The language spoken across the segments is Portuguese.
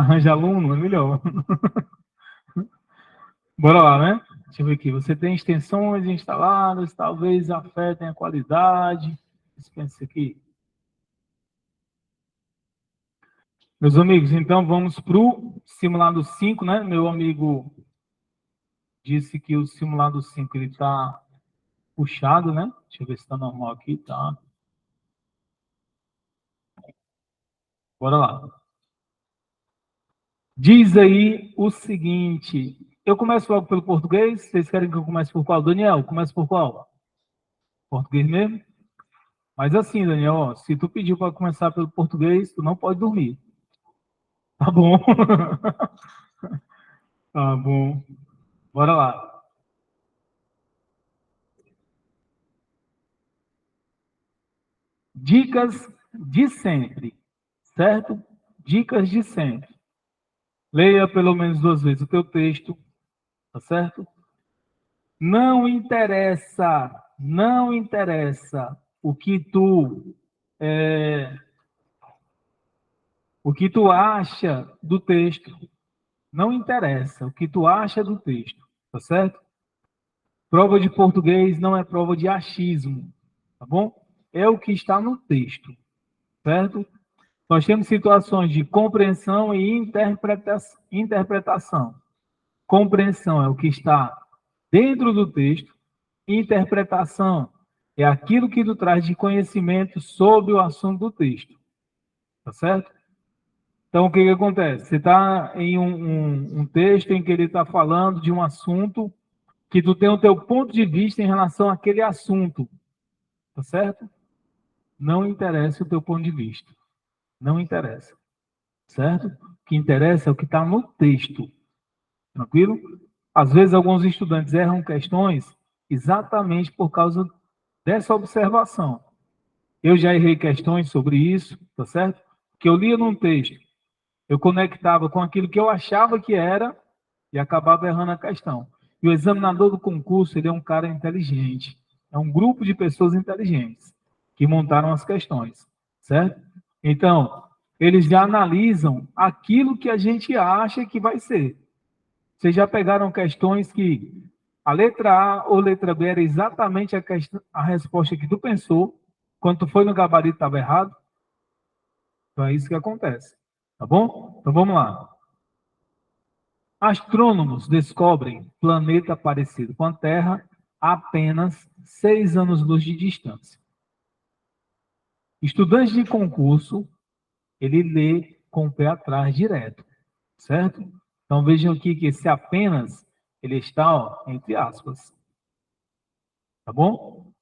Arranja aluno, é melhor. Bora lá, né? Deixa eu ver aqui. Você tem extensões instaladas, talvez afetem a qualidade. Dispensa aqui. Meus amigos, então vamos para o simulado 5, né? Meu amigo disse que o simulado 5 ele está puxado, né? Deixa eu ver se está normal aqui, tá? Bora lá. Diz aí o seguinte. Eu começo logo pelo português. Vocês querem que eu comece por qual? Daniel, começa por qual? Português mesmo? Mas assim, Daniel, ó, se tu pediu para começar pelo português, tu não pode dormir. Tá bom? Tá bom. Bora lá. Dicas de sempre, certo? Dicas de sempre. Leia pelo menos 2 vezes o teu texto, tá certo? Não interessa é, o que tu acha do texto. Não interessa o que tu acha do texto, tá certo? Prova de português não é prova de achismo, tá bom? É o que está no texto, certo? Nós temos situações de compreensão e interpretação. Compreensão é o que está dentro do texto, interpretação é aquilo que tu traz de conhecimento sobre o assunto do texto, tá certo? Então, o que acontece? Você está em um texto em que ele está falando de um assunto que tu tem o teu ponto de vista em relação àquele assunto, tá certo? Não interessa o teu ponto de vista. Não interessa, certo? O que interessa é o que está no texto, tranquilo? Às vezes, alguns estudantes erram questões exatamente por causa dessa observação. Eu já errei questões sobre isso, tá certo? Que eu lia num texto, eu conectava com aquilo que eu achava que era e acabava errando a questão. E o examinador do concurso, ele é um cara inteligente. É um grupo de pessoas inteligentes que montaram as questões, certo? Então, eles já analisam aquilo que a gente acha que vai ser. Vocês já pegaram questões que a letra A ou letra B era exatamente a resposta que tu pensou, quando tu foi no gabarito estava errado? Então é isso que acontece, tá bom? Então vamos lá. Astrônomos descobrem planeta parecido com a Terra a apenas 6 anos-luz de distância. Estudante de concurso, ele lê com o pé atrás direto, certo? Então vejam aqui que esse apenas, ele está, ó, entre aspas, tá bom?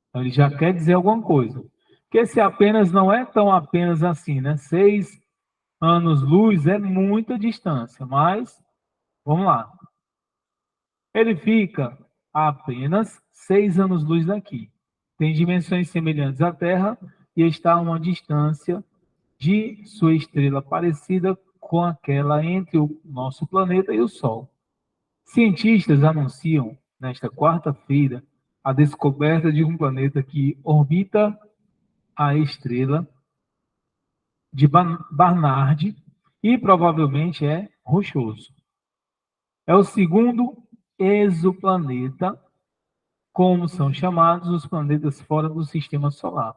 Então ele já quer dizer alguma coisa. Que esse apenas não é tão apenas assim, né? 6 anos-luz é muita distância, mas vamos lá. Ele fica a apenas 6 anos-luz daqui. Tem dimensões semelhantes à Terra e está a uma distância de sua estrela parecida com aquela entre o nosso planeta e o Sol. Cientistas anunciam, nesta quarta-feira, a descoberta de um planeta que orbita a estrela de Barnard e provavelmente é rochoso. É o segundo exoplaneta, como são chamados os planetas fora do sistema solar,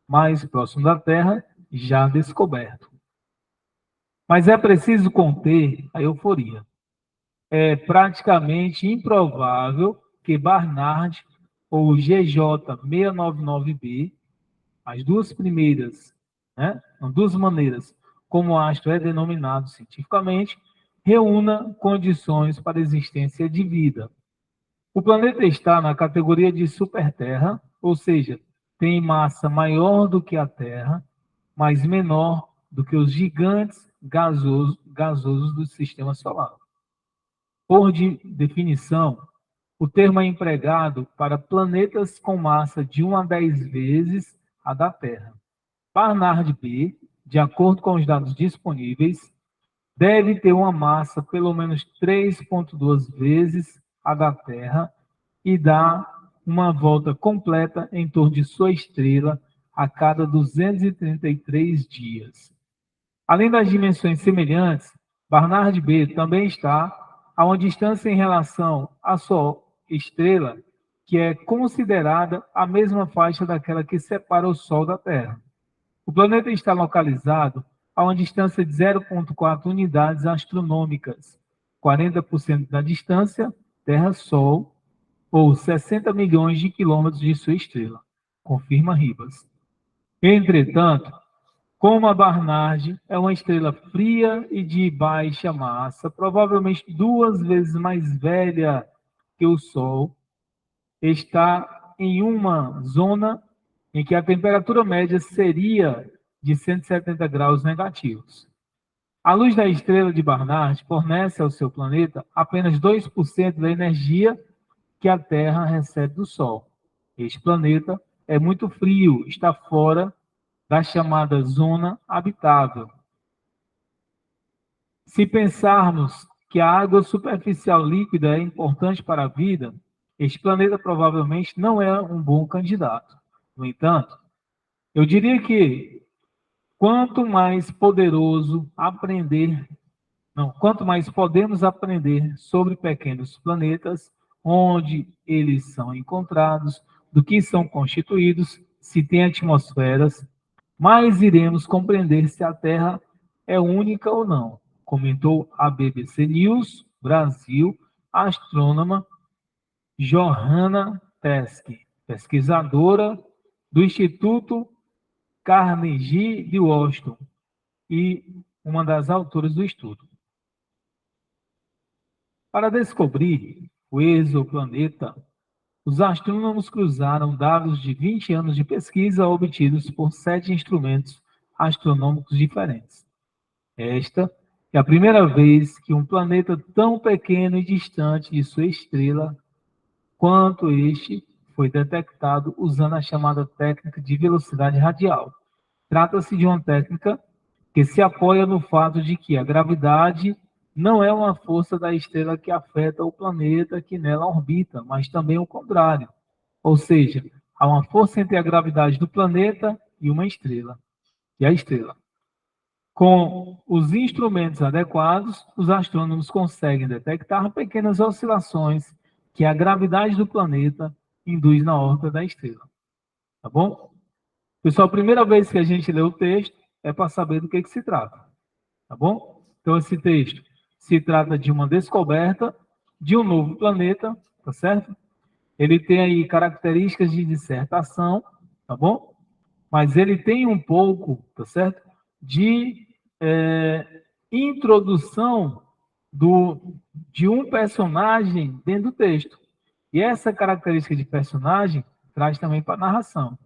mais próximo da Terra, já descoberto. Mas é preciso conter a euforia. É praticamente improvável que Barnard ou GJ699b, as duas primeiras, né, as duas maneiras como o astro é denominado cientificamente, reúna condições para a existência de vida. O planeta está na categoria de superterra, ou seja, tem massa maior do que a Terra, mas menor do que os gigantes gasosos do sistema solar. Por definição, o termo é empregado para planetas com massa de 1 a 10 vezes a da Terra. Barnard B, de acordo com os dados disponíveis, deve ter uma massa pelo menos 3,2 vezes a da Terra e dá uma volta completa em torno de sua estrela a cada 233 dias. Além das dimensões semelhantes, Barnard B também está a uma distância em relação à sua estrela, que é considerada a mesma faixa daquela que separa o Sol da Terra. O planeta está localizado a uma distância de 0,4 unidades astronômicas, 40% da distância Terra-Sol, ou 60 milhões de quilômetros de sua estrela, confirma Ribas. Entretanto, como a Barnard é uma estrela fria e de baixa massa, provavelmente 2 vezes mais velha que o Sol, está em uma zona em que a temperatura média seria de 170 graus negativos. A luz da estrela de Barnard fornece ao seu planeta apenas 2% da energia que a Terra recebe do Sol. Este planeta é muito frio, está fora da chamada zona habitável. Se pensarmos que a água superficial líquida é importante para a vida, este planeta provavelmente não é um bom candidato. No entanto, eu diria que quanto mais poderoso aprender, não, quanto mais podemos aprender sobre pequenos planetas, onde eles são encontrados, do que são constituídos, se tem atmosferas, mais iremos compreender se a Terra é única ou não, comentou a BBC News Brasil, a astrônoma Johanna Teske, pesquisadora do Instituto Carnegie de Washington e uma das autoras do estudo. Para descobrir o exoplaneta, os astrônomos cruzaram dados de 20 anos de pesquisa obtidos por 7 instrumentos astronômicos diferentes. Esta é a primeira vez que um planeta tão pequeno e distante de sua estrela quanto este foi detectado usando a chamada técnica de velocidade radial. Trata-se de uma técnica que se apoia no fato de que a gravidade não é uma força da estrela que afeta o planeta que nela orbita, mas também o contrário. Ou seja, há uma força entre a gravidade do planeta e uma estrela, e a estrela. Com os instrumentos adequados, os astrônomos conseguem detectar pequenas oscilações que a gravidade do planeta induz na órbita da estrela. Tá bom? Pessoal, a primeira vez que a gente lê o texto é para saber do que se trata. Tá bom? Então, esse texto se trata de uma descoberta de um novo planeta, tá certo? Ele tem aí características de dissertação, tá bom? Mas ele tem um pouco, tá certo? De introdução de um personagem dentro do texto. E essa característica de personagem traz também para a narração.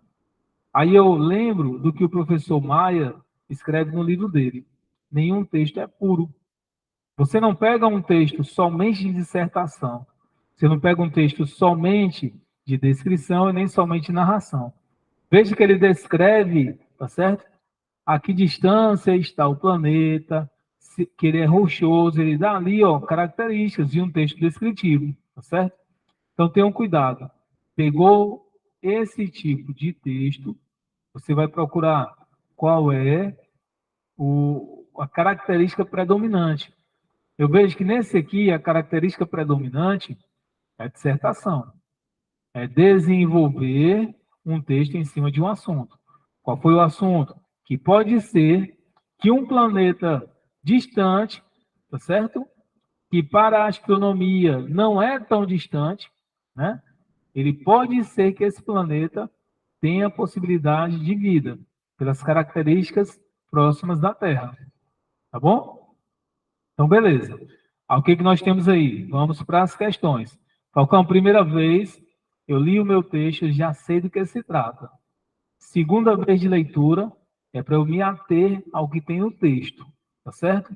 Aí eu lembro do que o professor Maia escreve no livro dele. Nenhum texto é puro. Você não pega um texto somente de dissertação. Você não pega um texto somente de descrição e nem somente de narração. Veja que ele descreve, tá certo? A que distância está o planeta, que ele é rochoso, ele dá ali, ó, características de um texto descritivo, tá certo? Então tenham cuidado. Pegou esse tipo de texto, você vai procurar qual é a característica predominante. Eu vejo que nesse aqui, a característica predominante é a dissertação. É desenvolver um texto em cima de um assunto. Qual foi o assunto? Que pode ser que um planeta distante, tá certo? Que para a astronomia não é tão distante, né? Ele pode ser que esse planeta tenha possibilidade de vida, pelas características próximas da Terra. Tá bom? Então, beleza. O que nós temos aí? Vamos para as questões. Falcão, primeira vez, eu li o meu texto, já sei do que se trata. Segunda vez de leitura, é para eu me ater ao que tem no texto, tá certo?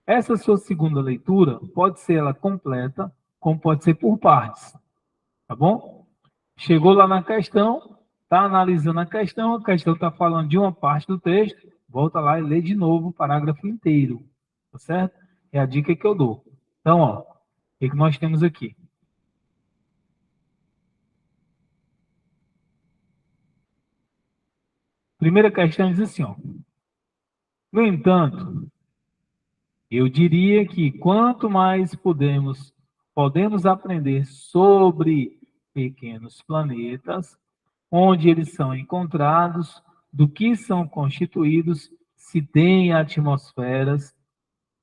Essa sua segunda leitura pode ser ela completa, como pode ser por partes, tá bom? Chegou lá na questão, está analisando a questão está falando de uma parte do texto, volta lá e lê de novo o parágrafo inteiro, tá certo? É a dica que eu dou. Então, ó, o que nós temos aqui? Primeira questão diz assim, ó. No entanto, Eu diria que quanto mais podemos aprender sobre pequenos planetas, onde eles são encontrados, do que são constituídos, se têm atmosferas,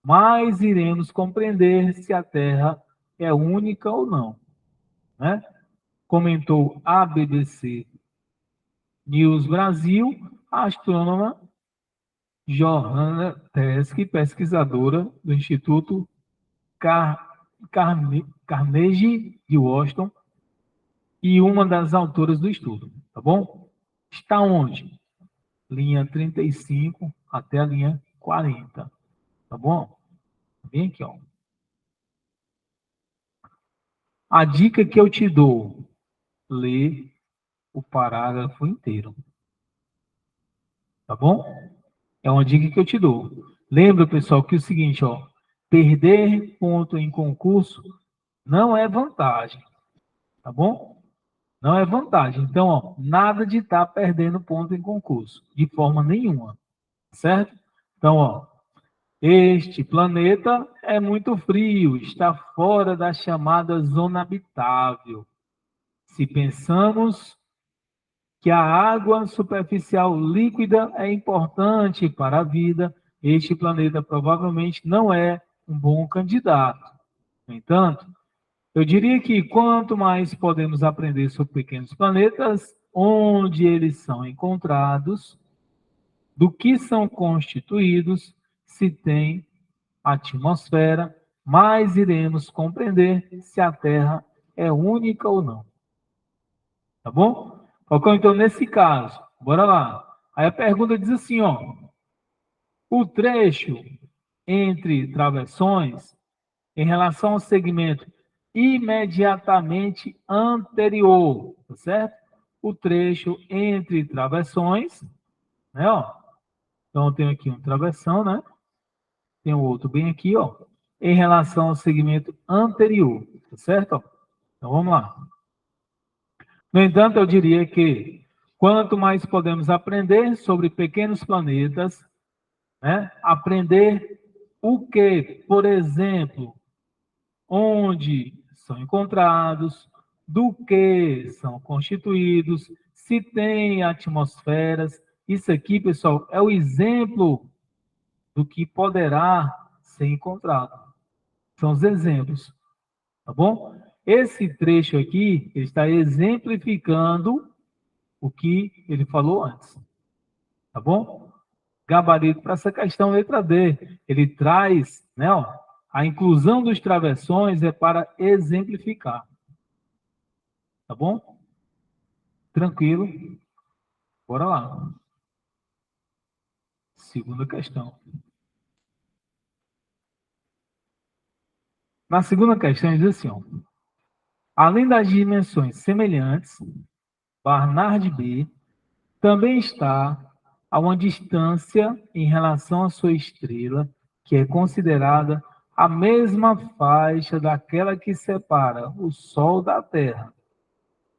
mais iremos compreender se a Terra é única ou não, né? Comentou a BBC News Brasil, a astrônoma Johanna Teske, pesquisadora do Instituto Carnegie de Washington e uma das autoras do estudo, tá bom? Está onde? Linha 35 até a linha 40, tá bom? Bem aqui, ó. A dica que eu te dou, lê o parágrafo inteiro, tá bom? É uma dica que eu te dou. Lembra, pessoal, que é o seguinte, ó, perder ponto em concurso não é vantagem, tá bom? Não é vantagem. Então, ó, nada de estar perdendo ponto em concurso, de forma nenhuma, certo? Então, ó, este planeta é muito frio, está fora da chamada zona habitável. Se pensamos que a água superficial líquida é importante para a vida, este planeta provavelmente não é um bom candidato. No entanto, eu diria que quanto mais podemos aprender sobre pequenos planetas, onde eles são encontrados, do que são constituídos, se tem atmosfera, mais iremos compreender se a Terra é única ou não. Tá bom? Ok, então, nesse caso, bora lá. Aí a pergunta diz assim, ó. O trecho entre travessões, em relação ao segmento imediatamente anterior, tá certo? O trecho entre travessões, né, ó. Então, eu tenho aqui um travessão, né? Tem o outro bem aqui, ó. Em relação ao segmento anterior, tá certo? Ó? Então, vamos lá. No entanto, eu diria que quanto mais podemos aprender sobre pequenos planetas, né? Aprender o que, por exemplo, onde são encontrados, do que são constituídos, se tem atmosferas. Isso aqui, pessoal, é o exemplo do que poderá ser encontrado. São os exemplos, tá bom? Esse trecho aqui ele está exemplificando o que ele falou antes, tá bom? Gabarito para essa questão, letra D. Ele traz, né, ó, a inclusão dos travessões é para exemplificar, tá bom? Tranquilo? Bora lá. Segunda questão. Na segunda questão, ele diz assim, ó, além das dimensões semelhantes, Barnard B também está a uma distância em relação à sua estrela, que é considerada a mesma faixa daquela que separa o Sol da Terra.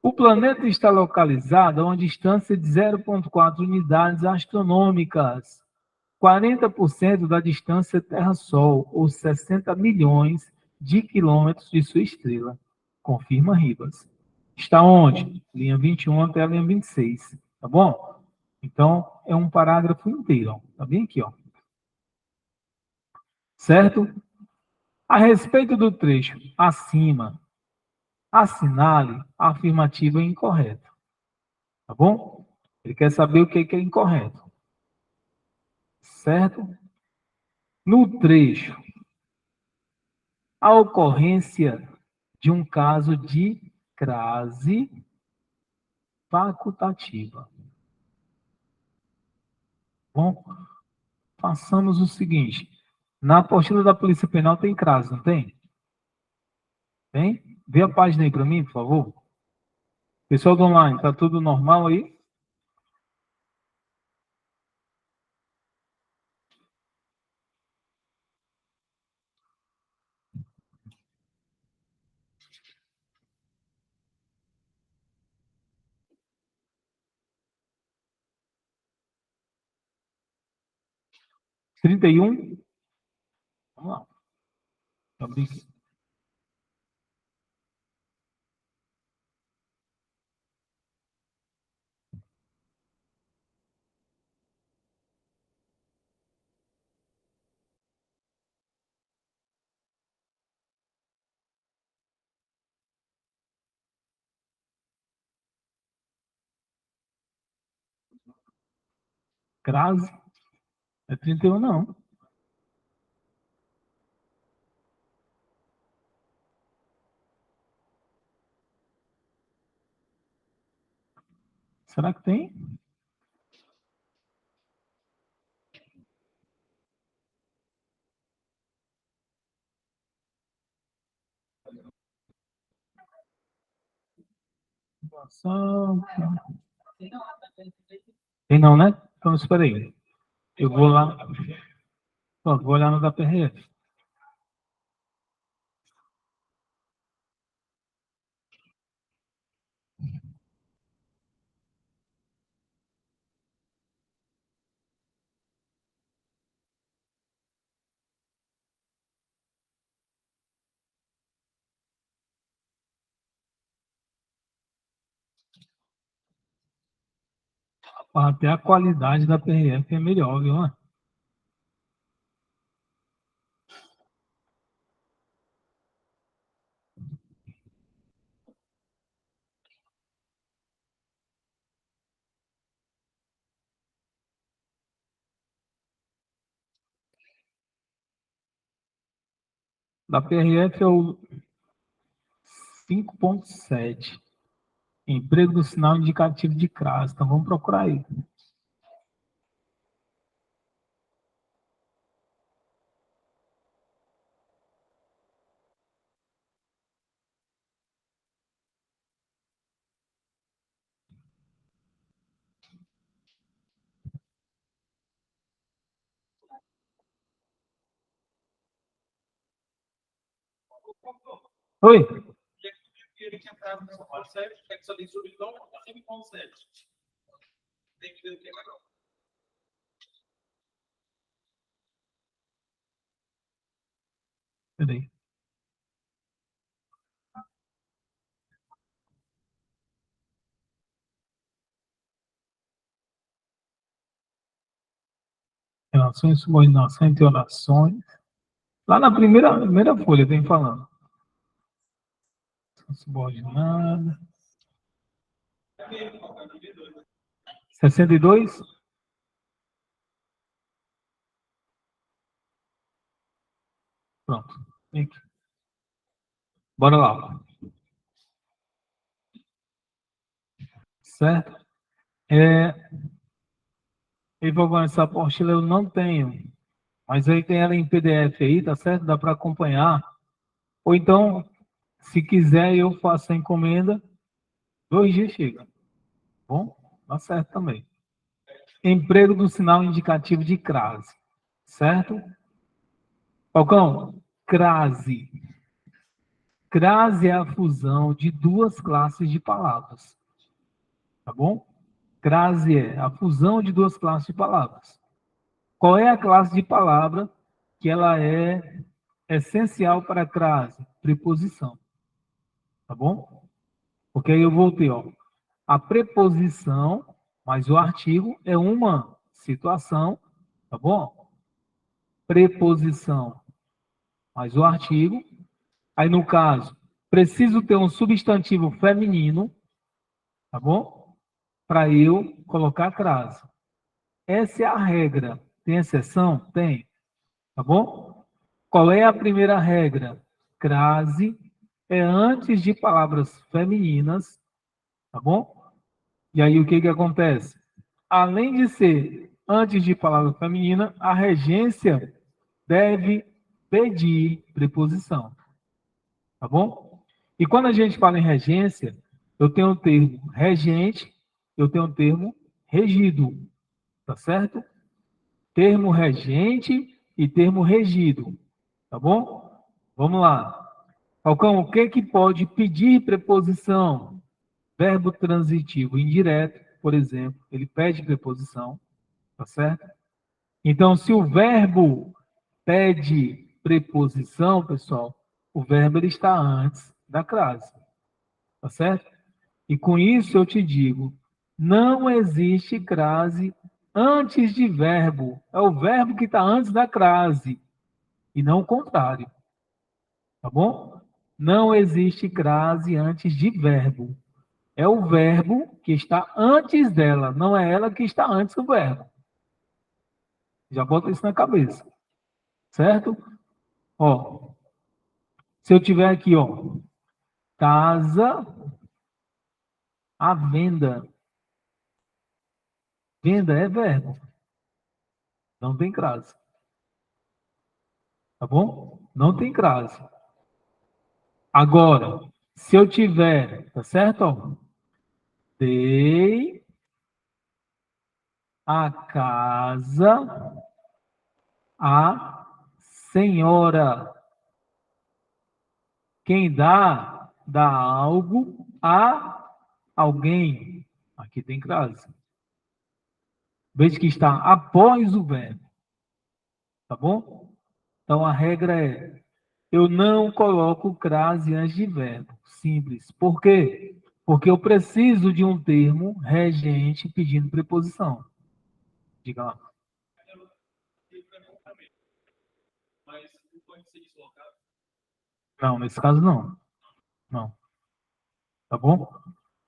O planeta está localizado a uma distância de 0,4 unidades astronômicas, 40% da distância Terra-Sol, ou 60 milhões de quilômetros de sua estrela, confirma Ribas. Está onde? Linha 21 até a linha 26, tá bom? Então, é um parágrafo inteiro, ó. Tá bem aqui, ó. Certo? A respeito do trecho acima, assinale a afirmativa incorreta, tá bom? Ele quer saber o que é incorreto, certo? No trecho, a ocorrência de um caso de crase facultativa. Bom, façamos o seguinte. Na apostila da Polícia Penal tem crase, não tem? Tem? Vê a página aí para mim, por favor. Pessoal do online, tá tudo normal aí? Trinta e um. Abri aqui. Crase? É 31 não. Será que tem? Situação. Tem não, né? Então, espera aí. Eu vou lá. Pronto, vou olhar no da PRF. Até a qualidade da PRF é melhor, viu? Né? Da PRF é o 5.7. Emprego do sinal indicativo de crase. Então, vamos procurar aí. Oi? Peraí. Relações, subordinação entre orações. Lá na primeira folha tem falando. Subordinada. 62? Pronto. Aqui. Bora lá. Certo? Ivogão, essa apostila eu não tenho. Mas aí tem ela em PDF aí, tá certo? Dá para acompanhar. Ou então, se quiser, eu faço a encomenda. 2 dias chega. Bom, tá certo também. Emprego do sinal indicativo de crase. Certo? Falcão, crase. Crase é a fusão de duas classes de palavras. Tá bom? Crase é a fusão de duas classes de palavras. Qual é a classe de palavra que ela é essencial para a crase? Preposição. Tá bom? Porque aí eu voltei, ó. A preposição mais o artigo é uma situação, tá bom? Preposição mais o artigo. Aí, no caso, preciso ter um substantivo feminino, tá bom? Para eu colocar crase. Essa é a regra. Tem exceção? Tem. Tá bom? Qual é a primeira regra? Crase é antes de palavras femininas, tá bom? E aí o que que acontece? Além de ser antes de palavra feminina, a regência deve pedir preposição, tá bom? E quando a gente fala em regência, eu tenho o termo regente, eu tenho o termo regido, tá certo? Termo regente e termo regido, tá bom? Vamos lá. Falcão, o que que pode pedir preposição? Verbo transitivo indireto, por exemplo, ele pede preposição, tá certo? Então, se o verbo pede preposição, pessoal, o verbo ele está antes da crase. Tá certo? E com isso eu te digo, não existe crase antes de verbo. É o verbo que está antes da crase, e não o contrário. Tá bom? Não existe crase antes de verbo. É o verbo que está antes dela, não é ela que está antes do verbo. Já bota isso na cabeça. Certo? Ó, se eu tiver aqui, ó, casa à venda. Venda é verbo. Não tem crase. Tá bom? Não tem crase. Agora, se eu tiver, tá certo? Ó, dei a casa à senhora. Quem dá, dá algo a alguém. Aqui tem crase. Veja que está após o verbo. Tá bom? Então a regra é: eu não coloco crase antes de verbo. Simples. Por quê? Porque eu preciso de um termo regente pedindo preposição. Diga lá. Não, nesse caso não. Não. Tá bom?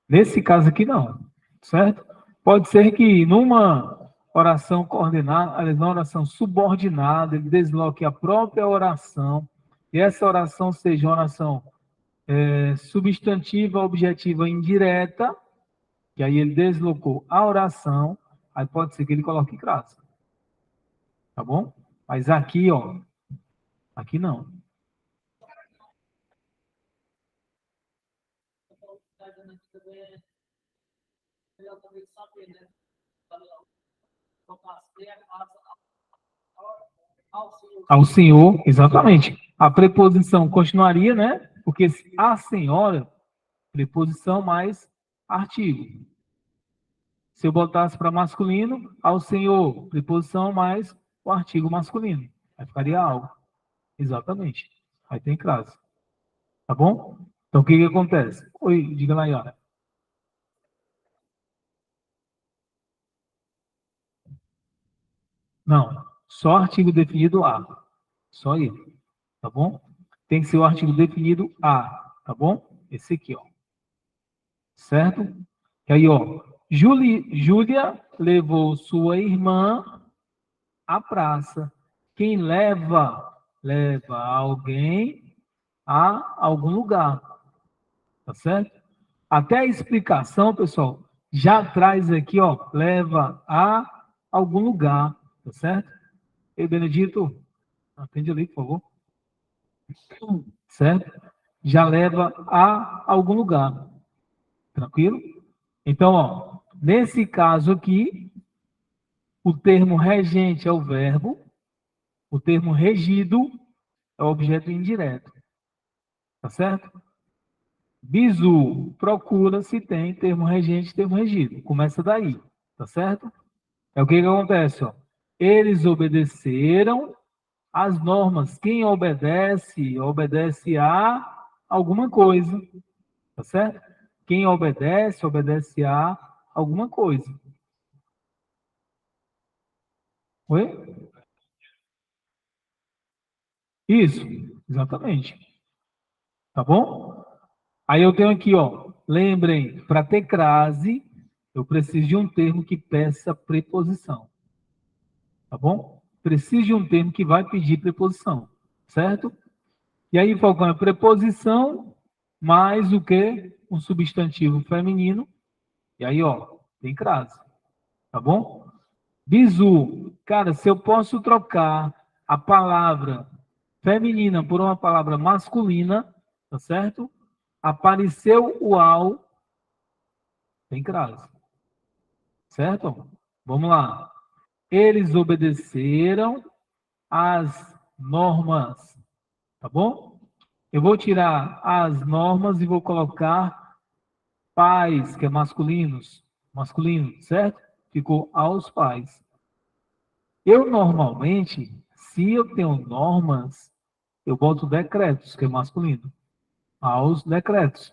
Nesse caso aqui não. Certo? Pode ser que numa oração coordenada, aliás, numa oração subordinada, ele desloque a própria oração e essa oração seja uma oração substantiva, objetiva, indireta, que aí ele deslocou a oração, aí pode ser que ele coloque crase. Tá bom? Mas aqui, ó, aqui não. Ao senhor, exatamente. A preposição continuaria, né? Porque a senhora, preposição mais artigo. Se eu botasse para masculino, ao senhor, preposição mais o artigo masculino. Aí ficaria algo. Exatamente. Aí tem crase. Tá bom? Então, o que acontece? Oi, diga lá, Yara. Não, só artigo definido a. Só ele. Tá bom? Tem que ser o artigo definido a. Tá bom? Esse aqui, ó. Certo? E aí, ó. Júlia levou sua irmã à praça. Quem leva, leva alguém a algum lugar. Tá certo? Até a explicação, pessoal, já traz aqui, ó, leva a algum lugar. Tá certo? Ei, Benedito, atende ali, por favor. Certo? Já leva a algum lugar. Tranquilo? Então, ó, nesse caso aqui, o termo regente é o verbo, o termo regido é o objeto indireto. Tá certo? Bizu, procura se tem termo regente e termo regido. Começa daí. Tá certo? É o que acontece, ó. Eles obedeceram às normas. Quem obedece, obedece a alguma coisa. Tá certo? Quem obedece, obedece a alguma coisa. Oi? Isso, exatamente. Tá bom? Aí eu tenho aqui, ó. Lembrem, para ter crase, eu preciso de um termo que peça preposição. Tá bom? Preciso de um termo que vai pedir preposição. Certo? E aí, Falcão, é preposição mais o que? Um substantivo feminino. E aí, ó, tem crase. Tá bom? Bizu. Cara, se eu posso trocar a palavra feminina por uma palavra masculina, tá certo? Apareceu o ao, tem crase. Certo? Vamos lá. Eles obedeceram às normas, tá bom? Eu vou tirar as normas e vou colocar pais, que é masculino, certo? Ficou aos pais. Eu normalmente, se eu tenho normas, eu boto decretos, que é masculino. Aos decretos.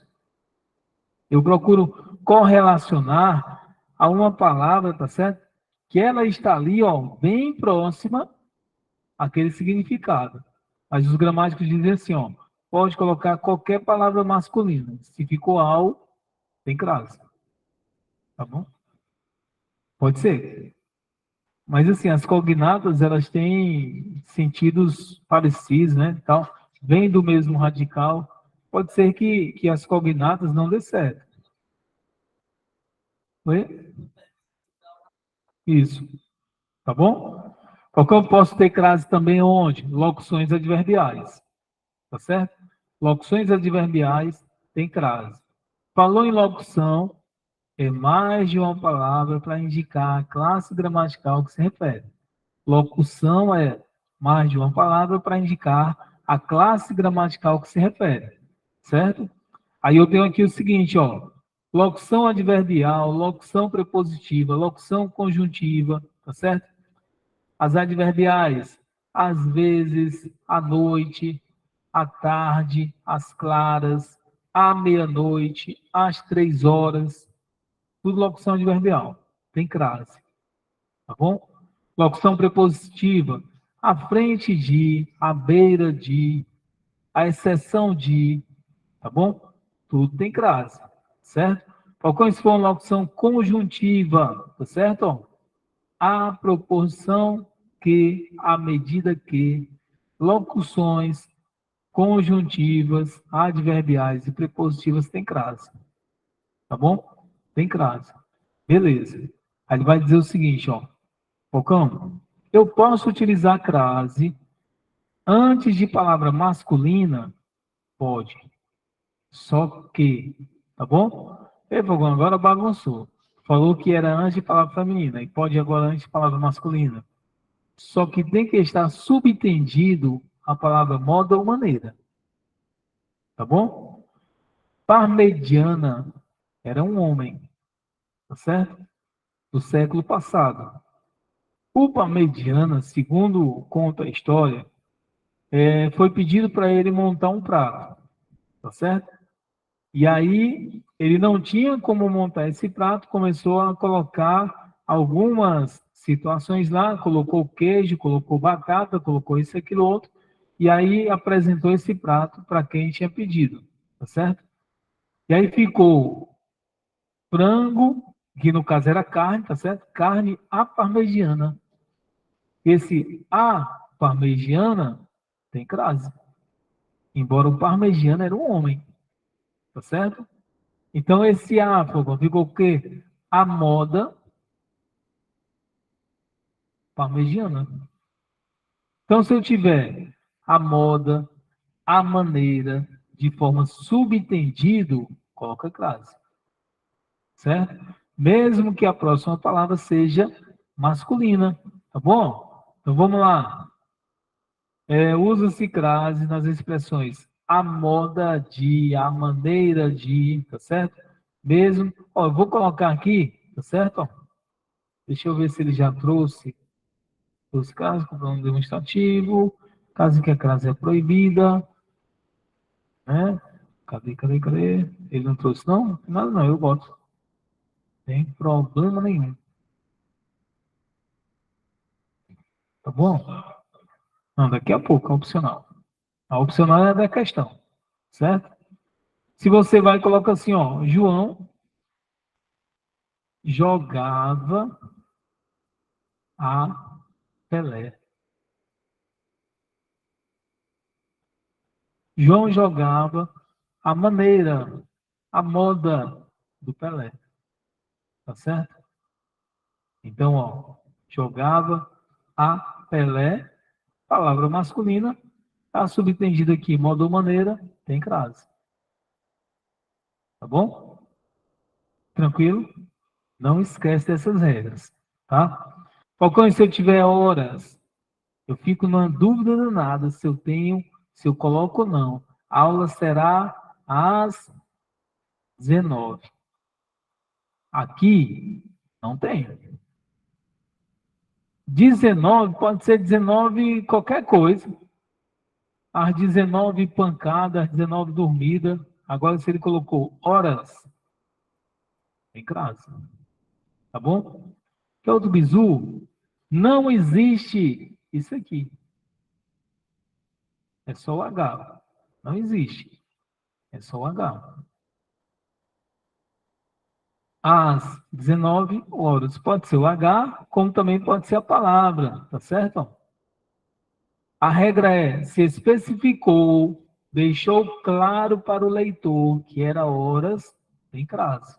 Eu procuro correlacionar a uma palavra, tá certo? Que ela está ali, ó, bem próxima àquele significado. Mas os gramáticos dizem assim, ó, pode colocar qualquer palavra masculina. Se ficou ao, tem crase. Tá bom? Pode ser. Mas assim, as cognatas, elas têm sentidos parecidos, né? Tal, vem do mesmo radical. Pode ser que as cognatas não dê certo. Oi? Isso. Tá bom? Qual que eu posso ter crase também onde? Locuções adverbiais. Tá certo? Locuções adverbiais tem crase. Falou em locução, é mais de uma palavra para indicar a classe gramatical que se refere. Locução é mais de uma palavra para indicar a classe gramatical que se refere. Certo? Aí eu tenho aqui o seguinte, ó. Locução adverbial, locução prepositiva, locução conjuntiva, tá certo? As adverbiais, às vezes, à noite, à tarde, às claras, à meia-noite, às 3 horas, tudo locução adverbial. Tem crase, tá bom? Locução prepositiva, à frente de, à beira de, à exceção de, tá bom? Tudo tem crase, certo? Qual se for uma locução conjuntiva, tá certo? Ó, à proporção que, à medida que, locuções conjuntivas, adverbiais e prepositivas têm crase. Tá bom? Tem crase. Beleza. Aí ele vai dizer o seguinte, ó. Falcão, eu posso utilizar crase antes de palavra masculina? Pode. Só que, tá bom? Ei, Falcão, agora bagunçou. Falou que era antes de palavra feminina e pode agora antes de palavra masculina. Só que tem que estar subentendido a palavra modo ou maneira. Tá bom? Parmegiana era um homem, tá certo? Do século passado. O Parmegiana, segundo conta a história, foi pedido para ele montar um prato, tá certo? E aí ele não tinha como montar esse prato, começou a colocar algumas situações lá, colocou queijo, colocou batata, colocou isso, aquilo, outro, e aí apresentou esse prato para quem tinha pedido, tá certo? E aí ficou frango, que no caso era carne, tá certo? Carne à parmegiana. Esse à parmegiana tem crase, embora o parmegiana era um homem, tá certo? Então, esse áfago ficou o quê? A moda parmegiana. Então, se eu tiver a moda, a maneira, de forma subentendido, coloca crase. Certo? Mesmo que a próxima palavra seja masculina. Tá bom? Então, vamos lá. Usa-se crase nas expressões a moda de, a maneira de, tá certo? Mesmo, ó, eu vou colocar aqui, tá certo? Ó, deixa eu ver se ele já trouxe os casos, com nome demonstrativo, caso em que a crase é proibida, né? Cadê? Ele não trouxe, não? Nada não, eu boto. Tem problema nenhum. Tá bom? Não, daqui a pouco, é opcional. A opcional é da questão, certo? Se você vai, coloca assim, ó, João jogava a Pelé. João jogava a maneira, a moda do Pelé. Tá certo? Então, ó, jogava a Pelé, palavra masculina, tá subentendida aqui, modo ou maneira, tem crase. Tá bom? Tranquilo? Não esquece dessas regras, tá? Falcão, se eu tiver horas, eu fico numa dúvida danada se eu tenho, se eu coloco ou não. A aula será às 19. Aqui não tem. 19 pode ser 19 qualquer coisa. às 19 pancadas, às 19 dormida. Agora, se ele colocou horas, tem crase. Tá bom? Que é o do bizu? Não existe isso aqui. É só o H. Não existe. É só o H. Às 19 horas. Pode ser o H, como também pode ser a palavra. Tá certo? A regra é, se especificou, deixou claro para o leitor que era horas, tem crase.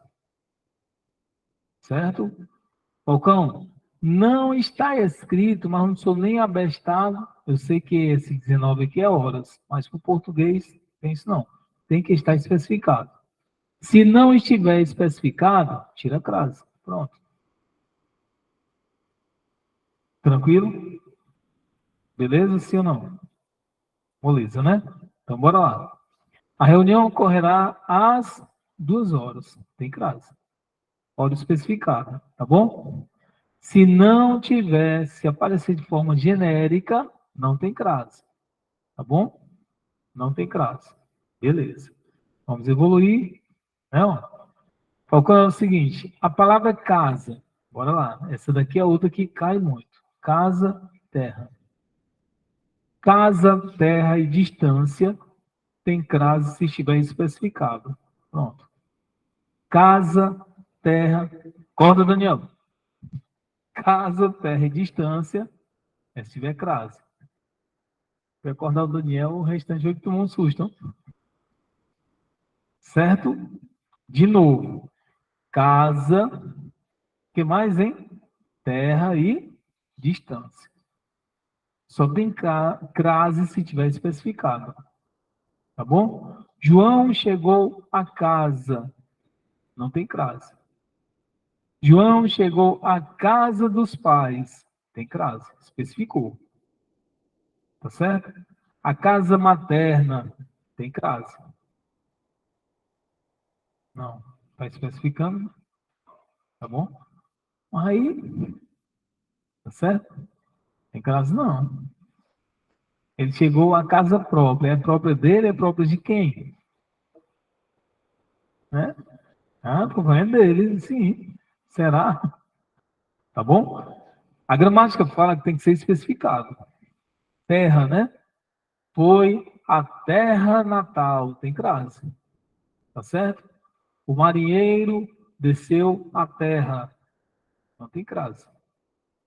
Certo? Falcão, não está escrito, mas não sou nem abestado. Eu sei que esse 19 aqui é horas, mas para o português tem isso não. Tem que estar especificado. Se não estiver especificado, tira a crase. Pronto. Tranquilo? Beleza? Sim ou não? Beleza, né? Então, bora lá. A reunião ocorrerá às 2 horas. Tem crase. Hora especificada, tá bom? Se não tiver, se aparecer de forma genérica, não tem crase. Tá bom? Não tem crase. Beleza. Vamos evoluir. Não? Falcão é o seguinte: a palavra casa. Bora lá. Essa daqui é outra que cai muito. Casa, terra. Casa, terra e distância tem crase se estiver especificado. Pronto. Casa, terra. Acorda, Daniel. Casa, terra e distância é se tiver crase. Se acordar o Daniel, o restante vai tomar um susto. Certo? De novo. Casa. O que mais, hein? Terra e distância. Só tem crase se tiver especificado. Tá bom? João chegou a casa. Não tem crase. João chegou à casa dos pais. Tem crase. Especificou. Tá certo? A casa materna. Tem crase. Não. Está especificando. Tá bom? Aí, tá certo? Tem crase não. Ele chegou à casa própria. É própria dele? É própria de quem? Né? Ah, companheiro dele, sim. Será? Tá bom? A gramática fala que tem que ser especificado. Terra, né? Foi a terra natal. Tem crase. Tá certo? O marinheiro desceu a terra. Não tem crase.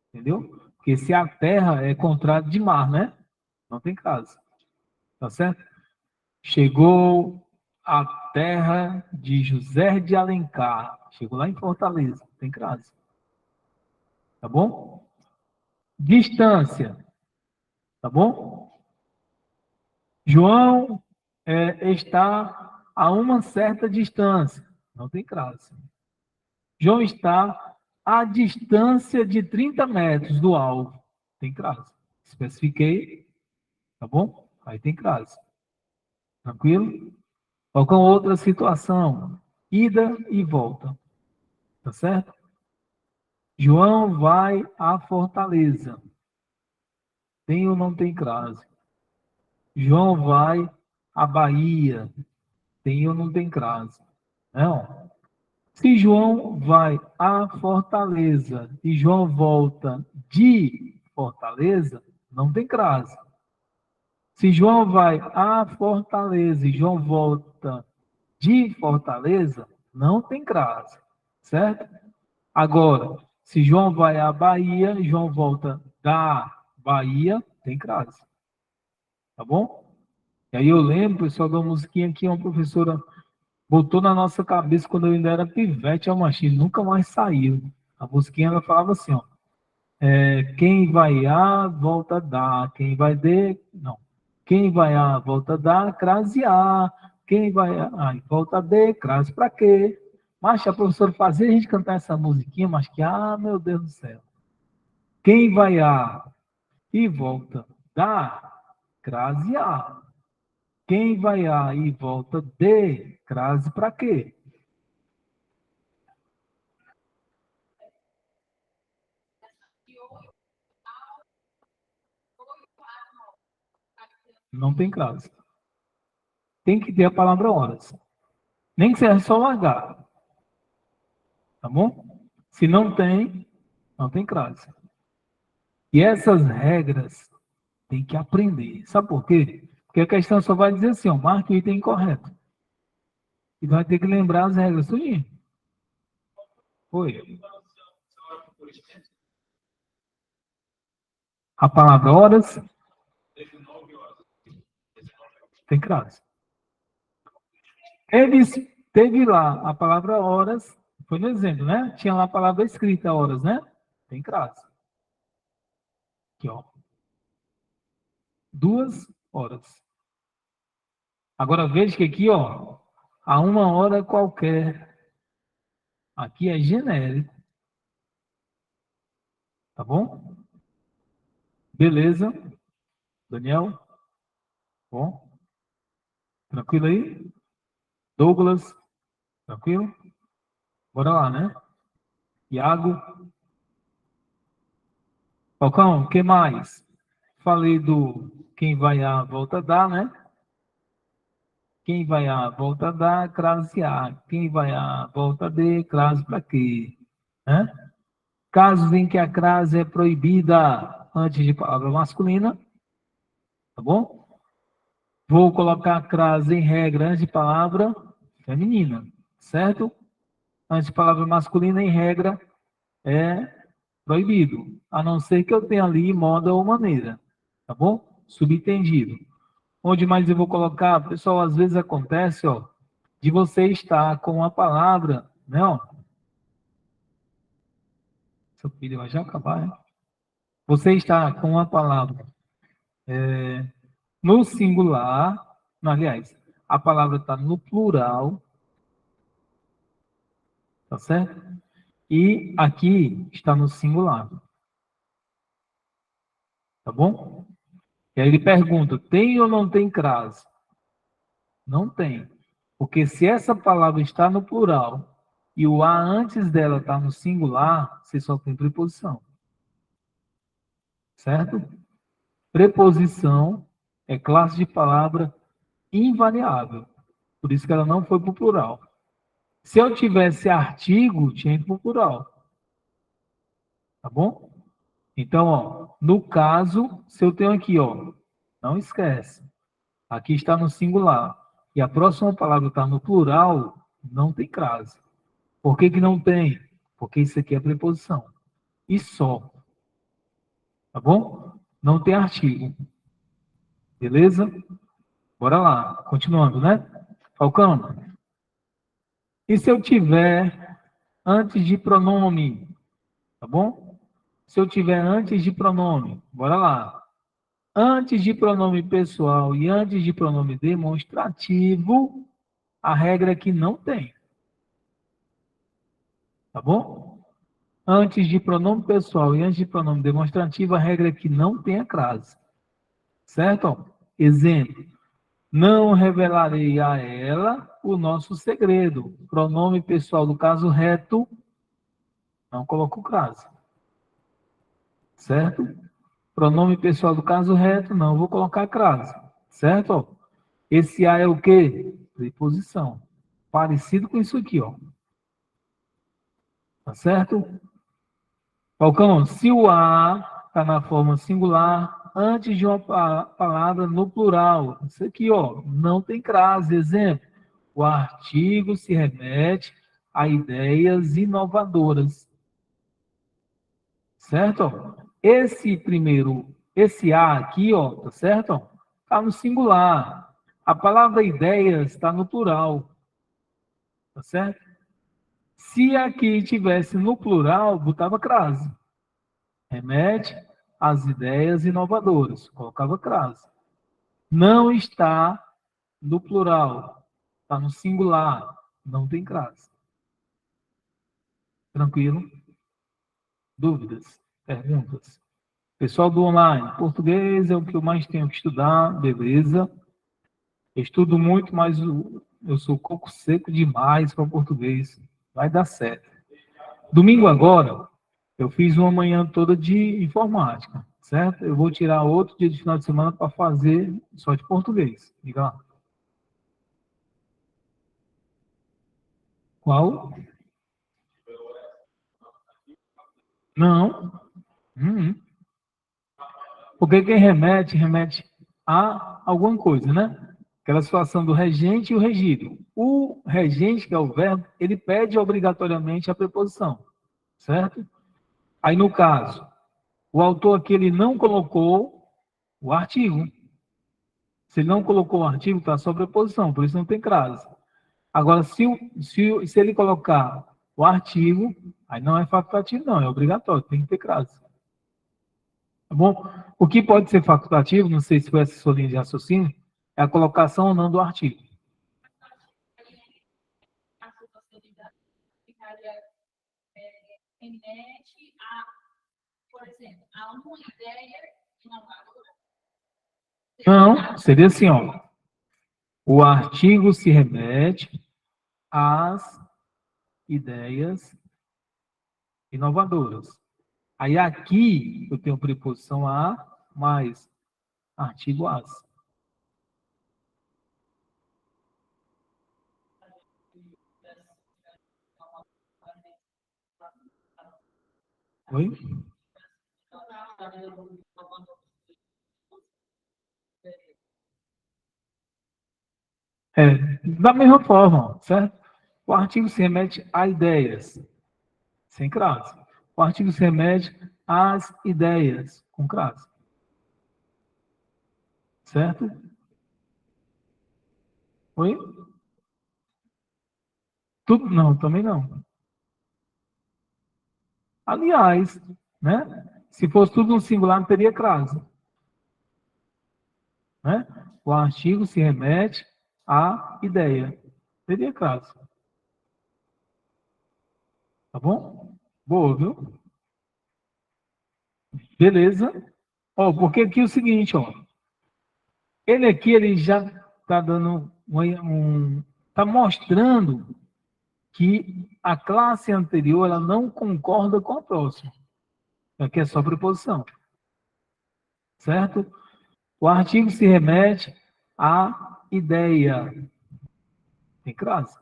Entendeu? Porque se a terra é contrário de mar, né? Não tem crase. Tá certo? Chegou à terra de José de Alencar. Chegou lá em Fortaleza. Tem crase. Tá bom? Distância. Tá bom? João está a uma certa distância. Não tem crase. João está à distância de 30 metros do alvo. Tem crase. Especifiquei. Tá bom? Aí tem crase. Tranquilo? Qualquer outra situação. Ida e volta. Tá certo? João vai à Fortaleza. Tem ou não tem crase? João vai à Bahia. Tem ou não tem crase? Não. Se João vai à Fortaleza e João volta de Fortaleza, não tem crase. Se João vai à Fortaleza e João volta de Fortaleza, não tem crase, certo? Agora, se João vai à Bahia e João volta da Bahia, tem crase, tá bom? E aí eu lembro, pessoal, da musiquinha que uma professora botou na nossa cabeça quando eu ainda era pivete ao machismo, nunca mais saiu. A musiquinha ela falava assim, ó, quem vai A, volta dá, quem vai D, não. Quem vai A, volta dá, crase A, quem vai A, volta D, crase pra quê? Mas a professora fazia a gente cantar essa musiquinha, mas que, meu Deus do céu. Quem vai A e volta dá, crase A. Quem vai A e volta D, crase pra quê? Não tem crase. Tem que ter a palavra horas. Nem que seja só o H. Tá bom? Se não tem, não tem crase. E essas regras tem que aprender. Sabe por quê? Porque a questão só vai dizer assim, ó, marque o item incorreto. E vai ter que lembrar as regras. Tudinho. Foi. A palavra horas tem crase. Teve lá a palavra horas, foi no exemplo, né? Tinha lá a palavra escrita horas, né? Tem crase. Aqui, ó. 2 horas. Agora veja que aqui, ó, a 1 hora qualquer. Aqui é genérico. Tá bom? Beleza. Daniel? Bom? Tranquilo aí? Douglas? Tranquilo? Bora lá, né? Iago? Falcão, o que mais? Falei do quem vai a volta dar, né? Quem vai a volta dar, crase A. Quem vai a volta D, crase para quê? Né? Casos em que a crase é proibida antes de palavra masculina, tá bom? Vou colocar a crase em regra antes de palavra feminina, certo? Antes de palavra masculina, em regra, é proibido, a não ser que eu tenha ali moda ou maneira, tá bom? Subentendido. Onde mais eu vou colocar? Pessoal, às vezes acontece, ó, de você estar com a palavra, né, ó. Seu filho vai já acabar, né? Você está com a palavra no singular, não, aliás, a palavra está no plural, tá certo? E aqui está no singular, tá bom? E aí ele pergunta, tem ou não tem crase? Não tem. Porque se essa palavra está no plural e o A antes dela está no singular, você só tem preposição. Certo? Preposição é classe de palavra invariável. Por isso que ela não foi para o plural. Se eu tivesse artigo, tinha ido para o plural. Tá bom? Então, ó, no caso, se eu tenho aqui, ó, não esquece. Aqui está no singular. E a próxima palavra está no plural, não tem crase. Por que que não tem? Porque isso aqui é preposição. E só. Tá bom? Não tem artigo. Beleza? Bora lá. Continuando, né? Falcão. E se eu tiver antes de pronome? Tá bom? Se eu tiver antes de pronome. Bora lá. Antes de pronome pessoal e antes de pronome demonstrativo, a regra é que não tem. Tá bom? Antes de pronome pessoal e antes de pronome demonstrativo, a regra é que não tenha crase. Certo? Exemplo. Não revelarei a ela o nosso segredo. Pronome pessoal do caso reto, não coloco crase. Certo? Pronome pessoal do caso reto, não vou colocar crase. Certo? Esse A é o quê? Preposição. Parecido com isso aqui, ó. Tá certo? Falcão, se o A está na forma singular, antes de uma palavra no plural, isso aqui, ó, não tem crase. Exemplo, o artigo se remete a ideias inovadoras. Certo? Esse A aqui, ó, tá certo? Está no singular. A palavra ideias está no plural. Tá certo? Se aqui tivesse no plural, botava crase. Remete às ideias inovadoras. Colocava crase. Não está no plural. Está no singular. Não tem crase. Tranquilo? Dúvidas? Perguntas? Pessoal do online, português é o que eu mais tenho que estudar, beleza. Eu estudo muito, mas eu sou coco seco demais para português. Vai dar certo. Domingo agora, eu fiz uma manhã toda de informática. certo? Eu vou tirar outro dia de final de semana para fazer só de português. Diga lá. Qual? Não. Uhum. Porque quem remete, remete a alguma coisa, né? Aquela situação do regente e o regido. O regente, que é o verbo, ele pede obrigatoriamente a preposição, certo? Aí, no caso, o autor aqui ele não colocou o artigo. Se ele não colocou o artigo, está só preposição, por isso não tem crase. Agora, se ele colocar o artigo, aí não é facultativo, não, é obrigatório, tem que ter crase. Tá bom? O que pode ser facultativo, não sei se foi essa sua linha de raciocínio, é a colocação ou não do artigo. Remete a, por exemplo, a uma ideia inovadora. Não, seria assim, ó. O artigo se remete às ideias inovadoras. Aí aqui eu tenho preposição a mais artigo as. Oi? É, da mesma forma, certo? O artigo se remete a ideias, sem crase. O artigo se remete às ideias, com crase. Certo? Oi? Tudo? Não, também não. Aliás, né? Se fosse tudo no singular, não teria crase. Né? O artigo se remete à ideia. Teria crase. Tá bom? Boa, viu? Beleza. Ó, porque aqui é o seguinte, ó. Ele aqui, ele já está dando tá mostrando que a classe anterior ela não concorda com a próxima. Aqui é só preposição. Certo? O artigo se remete à ideia. Tem crase.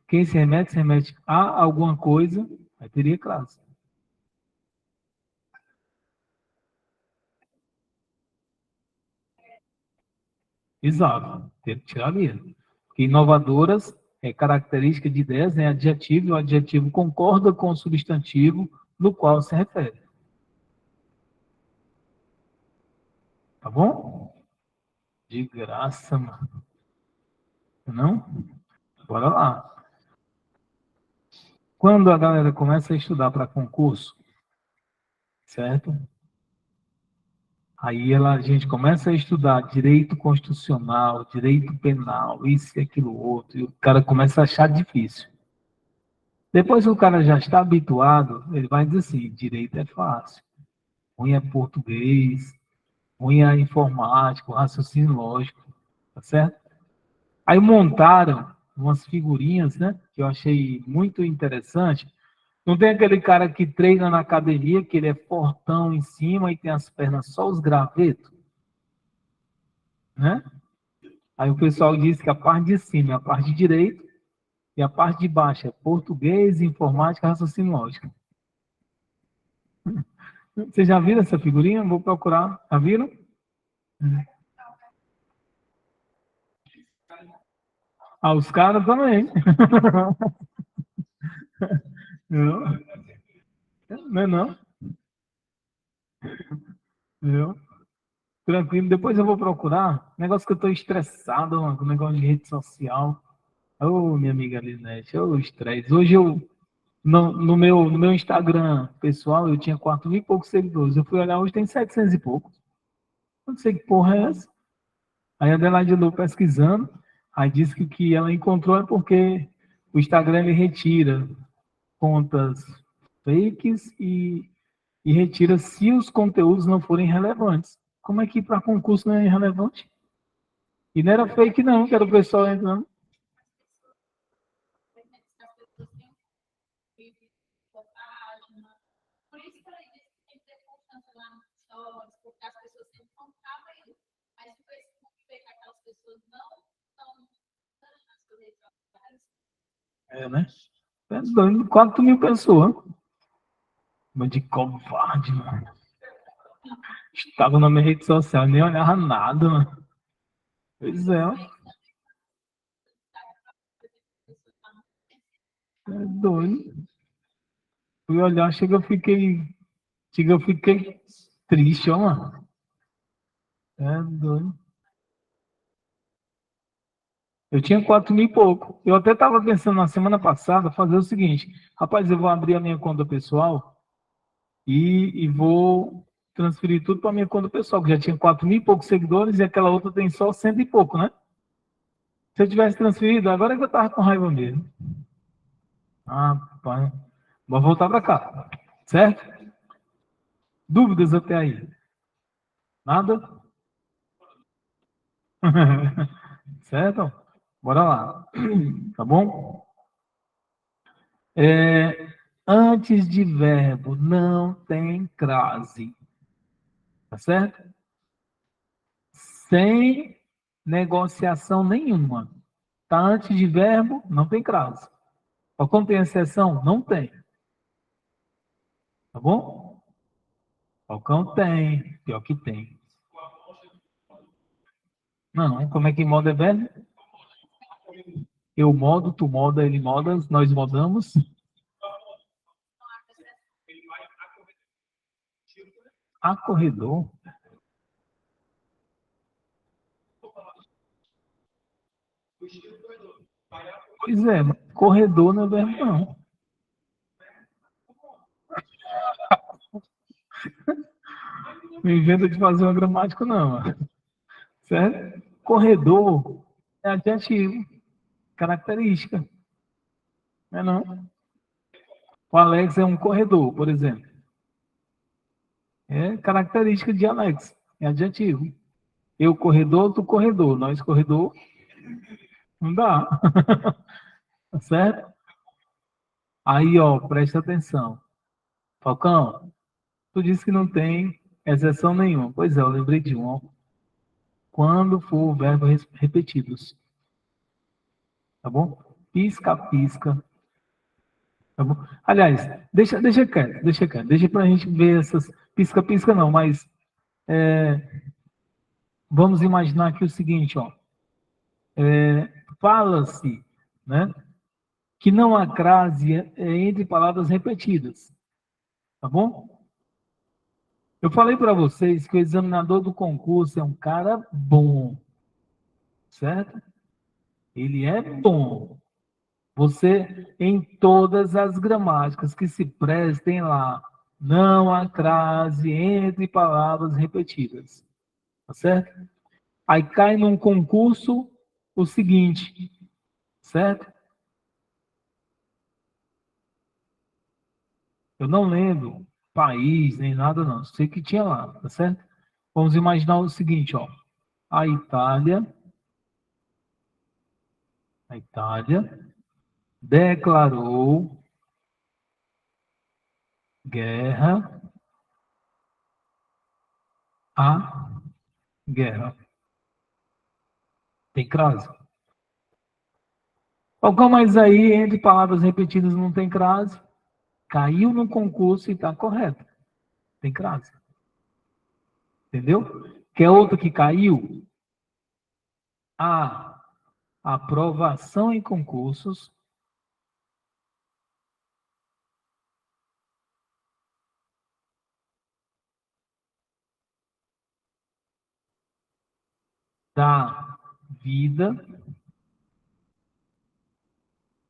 Quem se remete a alguma coisa, aí teria crase. Exato. Tem que tirar mesmo. Porque inovadoras é característica de ideias, né? Adjetivo, e o adjetivo concorda com o substantivo no qual se refere. Tá bom? De graça, mano. Não? Bora lá. Quando a galera começa a estudar para concurso, certo? Aí a gente começa a estudar direito constitucional, direito penal, isso e aquilo outro, e o cara começa a achar difícil. Depois que o cara já está habituado, ele vai dizer assim, direito é fácil, ruim é português, ruim é informática, raciocínio lógico, tá certo? Aí montaram umas figurinhas, né, que eu achei muito interessante. Não tem aquele cara que treina na academia, que ele é fortão em cima e tem as pernas só os gravetos, né? Aí o pessoal diz que a parte de cima é a parte de direito e a parte de baixo é português, informática, raciocínio lógico. Vocês já viram essa figurinha? Vou procurar. Já viram? Ah, os caras também. Não, não é não? Viu? Tranquilo. Depois eu vou procurar. Negócio que eu tô estressado, mano, com negócio de rede social. Ô, minha amiga Linete, ô, estresse. Hoje eu, no meu Instagram pessoal, eu tinha 4.000 e poucos seguidores. Eu fui olhar, hoje tem 700 e poucos. Não sei que porra é essa. Aí a Adelaide andou pesquisando, aí disse que o que ela encontrou é porque o Instagram ele retira contas fakes e retira se os conteúdos não forem relevantes. Como é que para concurso não é irrelevante? E não era fake não, que era o pessoal entrando. Por isso que ela disse que tem que ter constância lá no redores, porque as pessoas sempre vão ficar vendo. Mas se você vê que aquelas pessoas não estão nas suas redes sociais. É, né? É doido, 4 mil pessoas. Mas de covarde, mano. Estava na minha rede social, nem olhava nada, mano. Pois é, ó. É doido. Fui olhar, chega, eu fiquei triste, ó, mano. É doido. Eu tinha 4 mil e pouco. Eu até estava pensando na semana passada fazer o seguinte: rapaz, eu vou abrir a minha conta pessoal e vou transferir tudo para a minha conta pessoal, que já tinha 4 mil e poucos seguidores e aquela outra tem só 100 e pouco, né? Se eu tivesse transferido, agora é que eu estava com raiva mesmo. Ah, pai. Vou voltar para cá. Certo? Dúvidas até aí? Nada? Certo? Bora lá. Tá bom? Antes de verbo não tem crase. Tá certo? Sem negociação nenhuma. Tá antes de verbo, não tem crase. Quando tem exceção, não tem. Tá bom? Falcão tem. Pior que tem. Não, como é que moda é verbo? Eu modo, tu moda, ele moda, nós modamos. Acorredor. Pois é, corredor não é verbo, não. Não inventa de fazer uma gramática, não. Certo? Corredor é adjetivo, característica. Não é não? O Alex é um corredor, por exemplo. É característica de Alex, é adjetivo. Eu corredor, tu corredor, nós corredor, não dá. Tá certo? Aí, ó, presta atenção. Falcão, tu disse que não tem exceção nenhuma. Pois é, eu lembrei de um. Ó. Quando for verbos repetidos. Tá bom? Pisca, pisca. Tá bom? Aliás, deixa quieto, deixa quieto. Deixa pra gente ver essas. Pisca, pisca não, mas vamos imaginar aqui o seguinte, ó. Fala-se, né? Que não há crase entre palavras repetidas. Tá bom? Eu falei para vocês que o examinador do concurso é um cara bom, certo? Ele é bom. Você, em todas as gramáticas que se prestem lá, não há crase entre palavras repetidas. Tá certo? Aí cai num concurso o seguinte, certo? Eu não lembro país nem nada, não. Sei que tinha lá, tá certo? Vamos imaginar o seguinte, ó. A Itália declarou guerra à guerra. Tem crase? Qualquer mais aí, entre palavras repetidas, não tem crase. Caiu no concurso e está correto. Tem crase. Entendeu? Quer outra que caiu? A aprovação em concursos dá vida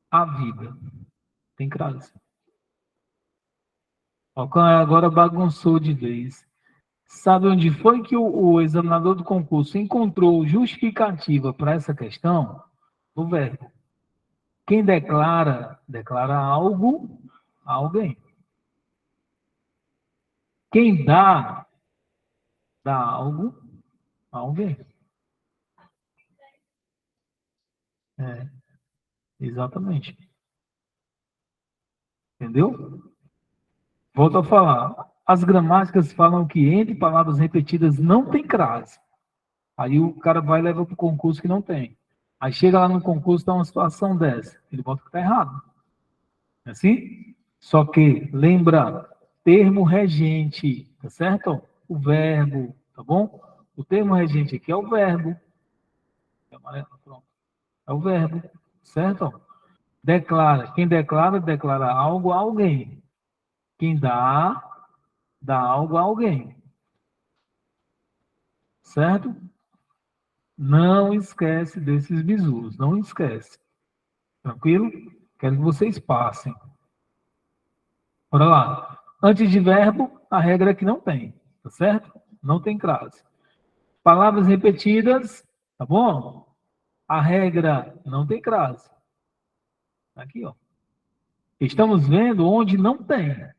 à vida. Tem crase. Agora bagunçou de vez. Sabe onde foi que o examinador do concurso encontrou justificativa para essa questão? No verbo. Quem declara, declara algo a alguém. Quem dá, dá algo a alguém. É, exatamente. Entendeu? Volto a falar. As gramáticas falam que entre palavras repetidas não tem crase. Aí o cara vai e leva para o concurso que não tem. Aí chega lá no concurso, dá uma situação dessa. Ele bota que está errado. Não é assim? Só que, lembra, termo regente, tá certo? O verbo, tá bom? O termo regente aqui é o verbo. É o verbo, certo? Declara. Quem declara, declara algo a alguém. Quem dá, dá algo a alguém. Certo? Não esquece desses bizus, não esquece. Tranquilo? Quero que vocês passem. Bora lá. Antes de verbo, a regra é que não tem, tá certo? Não tem crase. Palavras repetidas, tá bom? A regra não tem crase. Aqui, ó. Estamos vendo onde não tem.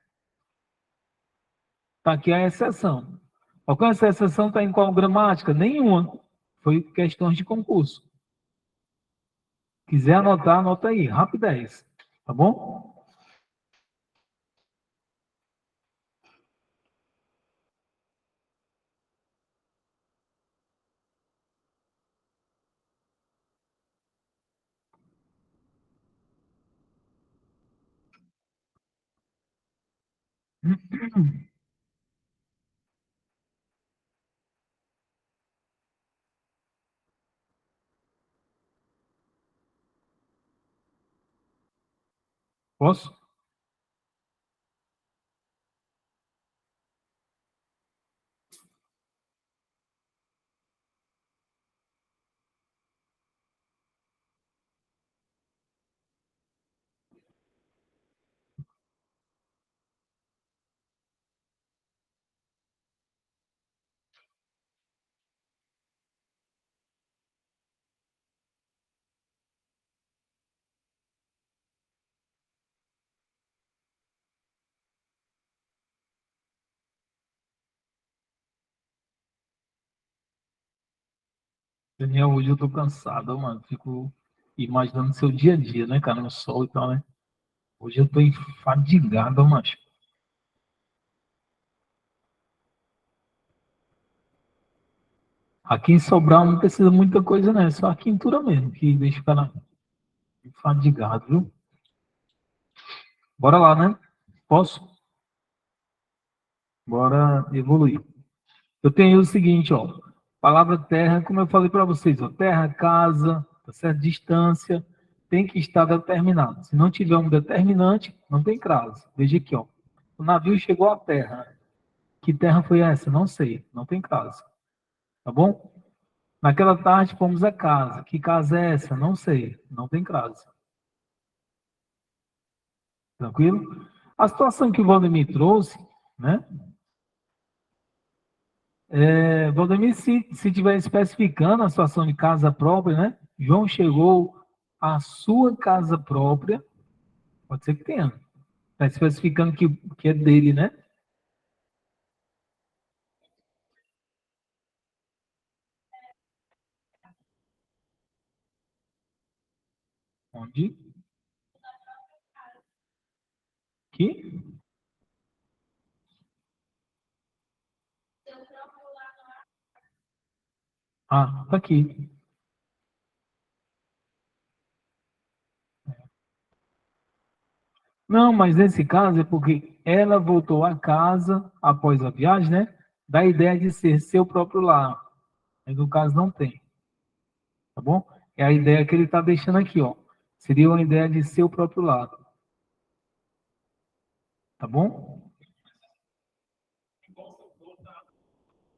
Tá aqui a exceção. Qual essa exceção está em qual gramática? Nenhuma. Foi questões de concurso. Quiser anotar, anota aí, rapidez. Tá bom? Posso? Daniel, hoje eu tô cansado, mano. Fico imaginando seu dia a dia, né, cara, no sol e tal, né? Hoje eu tô enfadigado, macho. Aqui em Sobral não precisa muita coisa, né? Só a quintura mesmo, que deixa o cara enfadigado, viu? Bora lá, né? Posso? Bora evoluir. Eu tenho o seguinte, ó. Palavra terra, como eu falei para vocês, ó. Terra, casa, tá certo? Distância, tem que estar determinado. Se não tiver um determinante, não tem crase. Veja aqui, ó. O navio chegou à terra. Que terra foi essa? Não sei. Não tem crase. Tá bom? Naquela tarde fomos à casa. Que casa é essa? Não sei. Não tem crase. Tranquilo? A situação que o Valdemir trouxe, né? Valdemir, se tiver especificando a situação de casa própria, né? João chegou à sua casa própria, pode ser que tenha. Está especificando que é dele, né? Onde? Que? Ah, tá aqui. Não, mas nesse caso é porque ela voltou a casa após a viagem, né? Da ideia de ser seu próprio lar. Mas no caso não tem, tá bom? É a ideia que ele está deixando aqui, ó. Seria uma ideia de seu próprio lar, tá bom?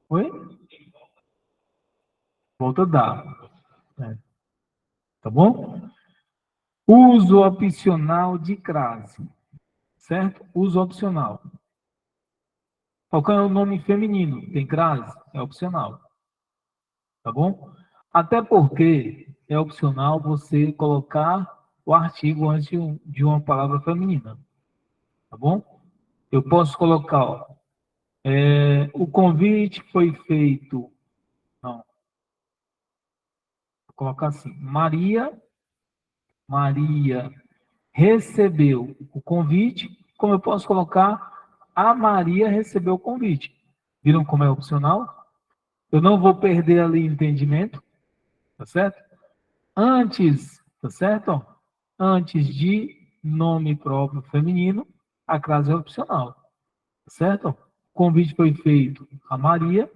Oi? Volta a dar. É, tá bom? Uso opcional de crase, certo? Uso opcional. Qual é o nome feminino? Tem crase? É opcional, tá bom? Até porque é opcional você colocar o artigo antes de uma palavra feminina, tá bom? Eu posso colocar, ó, o convite foi feito, não, vou colocar assim, Maria recebeu o convite, como eu posso colocar? a Maria recebeu o convite. Viram como é opcional? Eu não vou perder ali entendimento, tá certo? Antes, tá certo? Antes de nome próprio feminino, a crase é opcional, tá certo? O convite foi feito a Maria,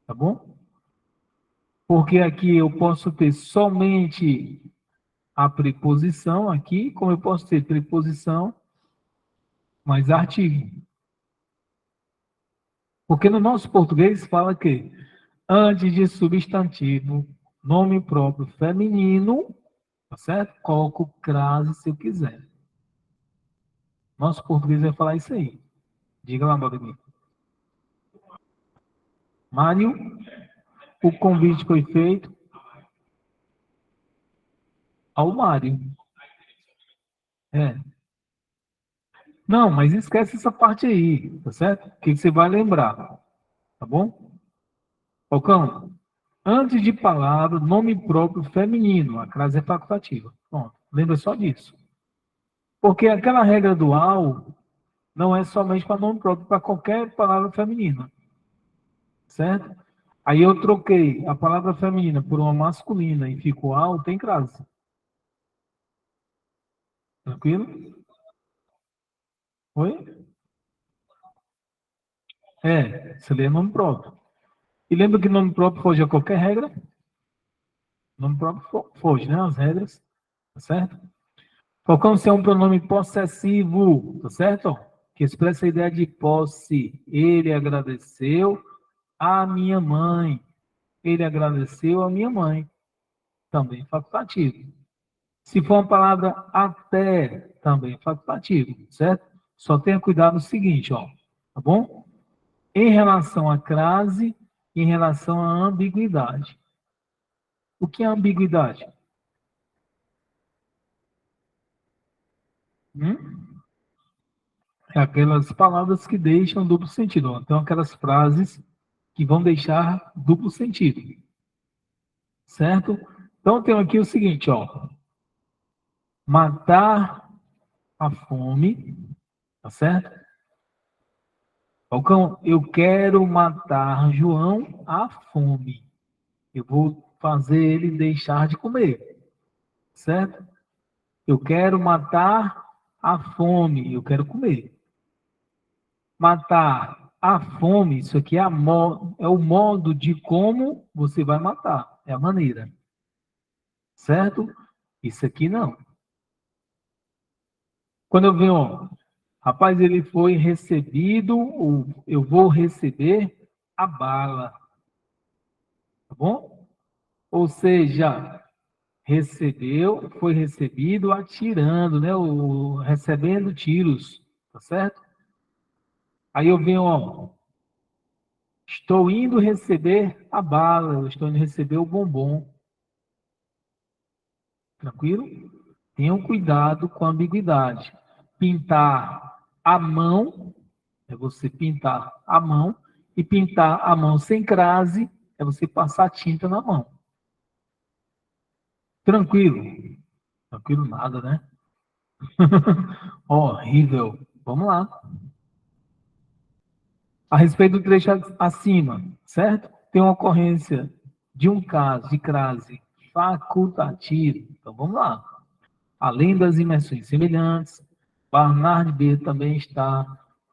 tá bom? Porque aqui eu posso ter somente a preposição aqui, como eu posso ter preposição mais artigo. Porque no nosso português fala que antes de substantivo, nome próprio feminino, tá certo? Coloco crase se eu quiser. Nosso português vai falar isso aí. Diga lá, Valdemir. Mário, o convite foi feito ao Mário. É. Não, mas esquece essa parte aí, tá certo? O que você vai lembrar, tá bom? Falcão, antes de palavra, nome próprio feminino, a crase é facultativa. Pronto, lembra só disso. Porque aquela regra dual não é somente para nome próprio, para qualquer palavra feminina, certo? Aí eu troquei a palavra feminina por uma masculina e ficou al, tem crase. Tranquilo? Oi? É, você lê nome próprio. E lembra que nome próprio foge a qualquer regra? Nome próprio foge, né? As regras, tá certo? Falcão, se é um pronome possessivo, tá certo? Que expressa a ideia de posse. Ele agradeceu a minha mãe. Ele agradeceu a minha mãe. Também facultativo. Se for uma palavra até, também facultativo, certo? Só tenha cuidado no seguinte, ó, tá bom? Em relação à crase, em relação à ambiguidade. O que é ambiguidade? Hum? É aquelas palavras que deixam duplo sentido. Ó. Então, aquelas frases que vão deixar duplo sentido. Certo? Então, tem aqui o seguinte, ó. Matar a fome, tá certo? Falcão, eu quero matar João à fome. Eu vou fazer ele deixar de comer, certo? Eu quero matar a fome, eu quero comer. Matar a fome, isso aqui é, é o modo de como você vai matar, é a maneira, certo? Isso aqui não. Quando eu venho, ó, rapaz, ele foi recebido, ou eu vou receber a bala, tá bom? Ou seja, recebeu, foi recebido atirando, né? O, recebendo tiros, tá certo? Aí eu venho, ó, estou indo receber a bala, eu estou indo receber o bombom. Tranquilo? Tenham cuidado com a ambiguidade. Pintar a mão é você pintar a mão, e pintar a mão sem crase é você passar tinta na mão. Tranquilo? Tranquilo nada, né? Horrível. Vamos lá. A respeito do trecho acima, certo? Tem uma ocorrência de um caso de crase facultativo. Então vamos lá. Além das imersões semelhantes, Barnard B também está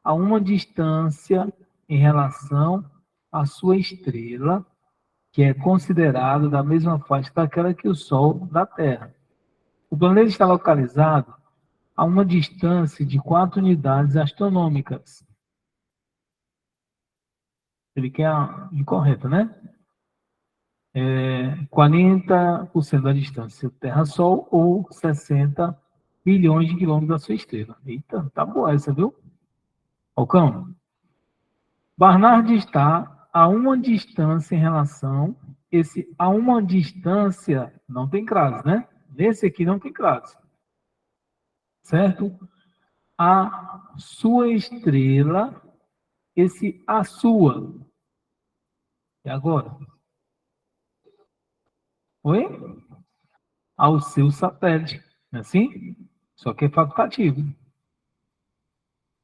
a uma distância em relação à sua estrela, que é considerada da mesma faixa daquela que o Sol da Terra. O planeta está localizado a uma distância de 4 unidades astronômicas. Ele quer a incorreta, né? 40% da distância Terra-Sol ou 60 bilhões de quilômetros da sua estrela. Eita, tá boa essa, viu? Falcão, Barnard está a uma distância em relação. Esse a uma distância não tem crase, né? Nesse aqui não tem crase. Certo? A sua estrela, esse a sua. E agora? Oi? Ao seu satélite. Não é assim? Só que é facultativo.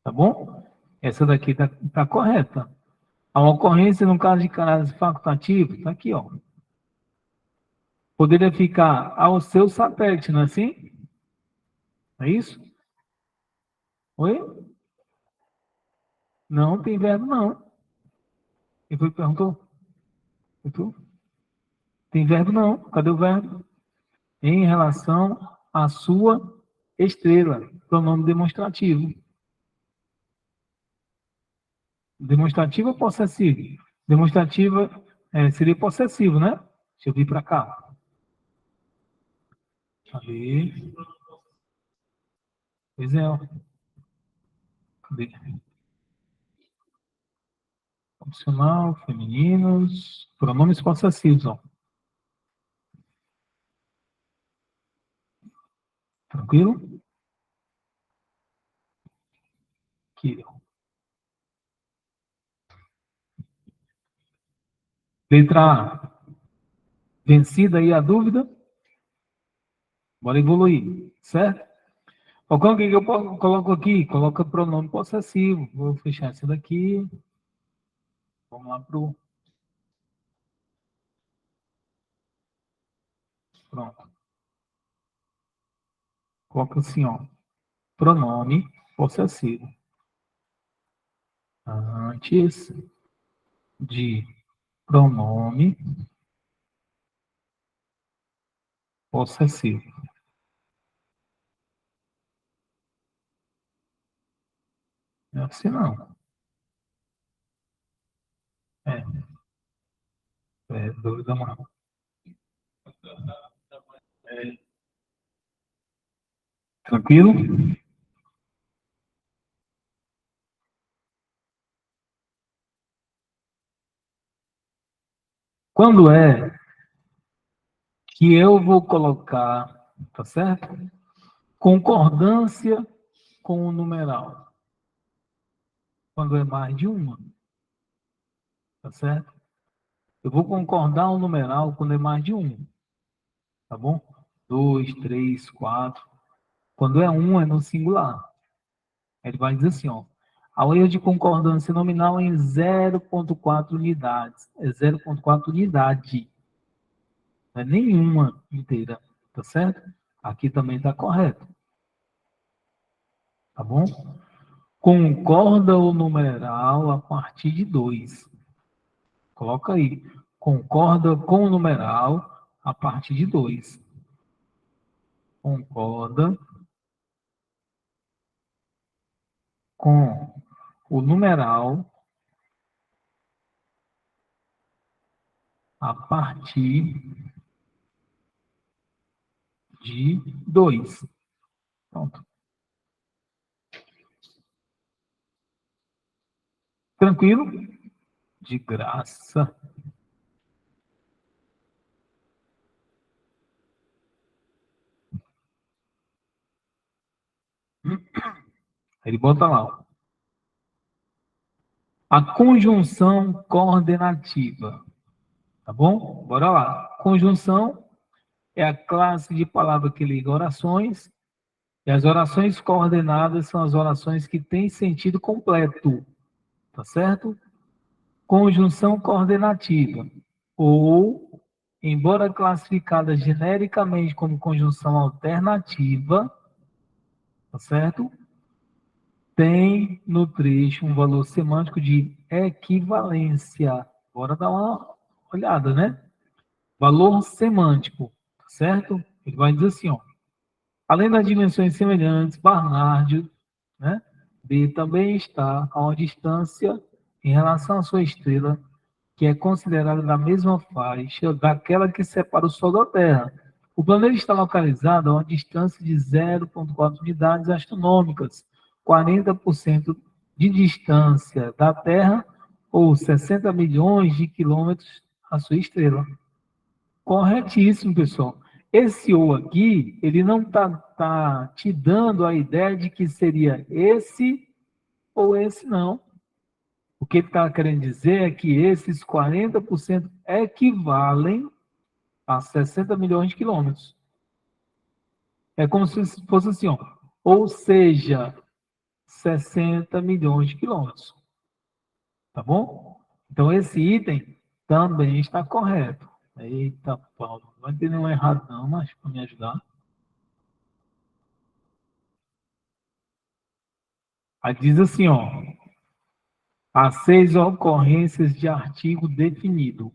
Tá bom? Essa daqui tá correta. A ocorrência, no caso de caráter facultativo, está aqui, ó. Poderia ficar ao seu satélite, não é assim? É isso? Oi? Não, tem verbo não. E foi perguntou? E tu? Tem verbo não. Cadê o verbo? Em relação à sua estrela. Pronome demonstrativo. Demonstrativo ou possessivo? Demonstrativa seria possessivo, né? Deixa eu vir para cá. Cadê? Pois é, ó. Cadê? Opcional, femininos, pronomes possessivos, ó. Tranquilo? Aqui, ó. Letra A. Vencida aí a dúvida? Bora evoluir, certo? O que eu coloco aqui? Coloca pronome possessivo. Vou fechar essa daqui. Vamos lá pro... Pronto. Coloca assim, ó. Pronome possessivo. Antes de pronome possessivo. Não é assim, não. Dúvida não. Tranquilo? Quando é que eu vou colocar, tá certo? Concordância com o numeral. Quando é mais de uma, tá certo? Eu vou concordar o numeral quando é mais de um, tá bom? 2, 3, 4. Quando é um, é no singular. Ele vai dizer assim, ó. Ao erro de concordância nominal em 0,4 unidades. É 0,4 unidade. Não é nenhuma inteira, tá certo? Aqui também está correto. Tá bom? Concorda o numeral a partir de 2. Coloca aí. Concorda com o numeral a partir de 2. Concorda com o numeral a partir de 2. Pronto. Tranquilo? De graça. Ele bota lá, ó. A conjunção coordenativa. Tá bom? Bora lá. Conjunção é a classe de palavra que liga orações. E as orações coordenadas são as orações que têm sentido completo. Tá certo? Conjunção coordenativa. Ou, embora classificada genericamente como conjunção alternativa, tá certo? Tem no trecho um valor semântico de equivalência. Bora dar uma olhada, né? Valor semântico, tá certo? Ele vai dizer assim, ó. Além das dimensões semelhantes, Barnard, né? B também está a uma distância em relação à sua estrela, que é considerada da mesma faixa daquela que separa o Sol da Terra. O planeta está localizado a uma distância de 0,4 unidades astronômicas, 40% de distância da Terra, ou 60 milhões de quilômetros à sua estrela. Corretíssimo, pessoal. Esse ou aqui, ele não tá te dando a ideia de que seria esse ou esse não. O que ele está querendo dizer é que esses 40% equivalem a 60 milhões de quilômetros. É como se fosse assim, ó. Ou seja, 60 milhões de quilômetros. Tá bom? Então, esse item também está correto. Eita, Paulo, não vai ter nenhum errado não, mas para me ajudar. Aí diz assim, ó, as 6 ocorrências de artigo definido.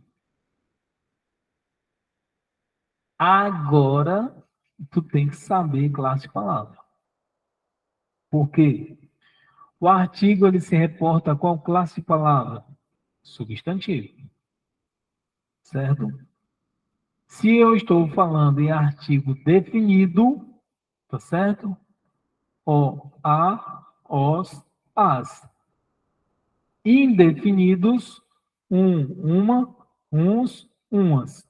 Agora, tu tem que saber classe de palavra. Por quê? O artigo ele se reporta a qual classe de palavra? Substantivo. Certo? Se eu estou falando em artigo definido, tá certo? O, a, os, as. Indefinidos, uma, uns, umas.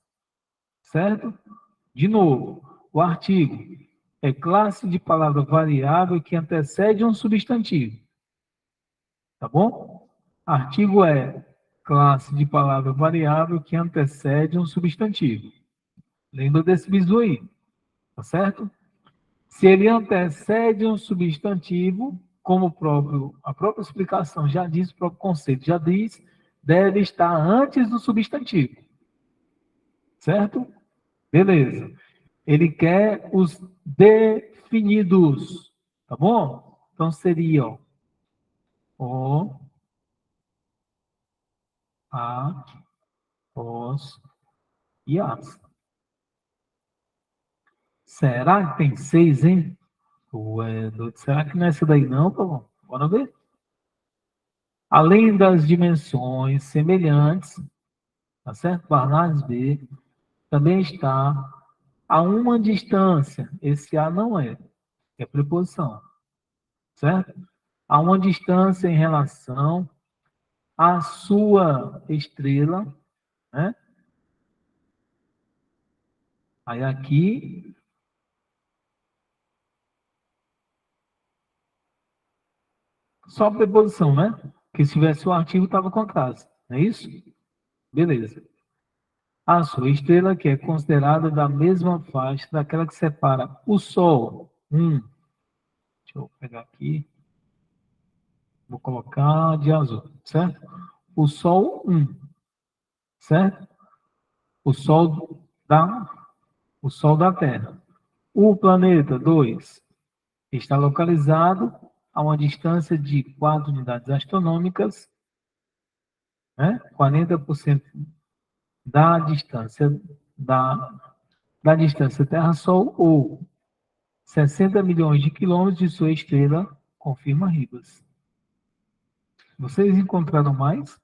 Certo? De novo, o artigo é classe de palavra variável que antecede um substantivo. Tá bom? Artigo é classe de palavra variável que antecede um substantivo. Lembra desse bizu aí, tá certo? Se ele antecede um substantivo, como a própria explicação já diz, o próprio conceito já diz, deve estar antes do substantivo. Certo? Beleza. Ele quer os definidos, tá bom? Então seria o, a, os e as. Será que tem 6, hein? Ué, doido. Será que não é essa daí não, tá bom? Bora ver. Além das dimensões semelhantes, tá certo? Barnardes B, também está a uma distância. Esse A não é preposição, certo? A uma distância em relação à sua estrela, né? Aí aqui, só preposição, né? Porque se tivesse o artigo, estava com a classe, não é isso? Beleza. A sua estrela, que é considerada da mesma faixa daquela que separa o Sol. Deixa eu pegar aqui. Vou colocar de azul, certo? O Sol, certo? O Sol o Sol da Terra. O planeta, 2, está localizado a uma distância de 4 unidades astronômicas, né? 40% da distância da distância Terra-Sol ou 60 milhões de quilômetros de sua estrela, confirma Ribas. Vocês encontraram mais?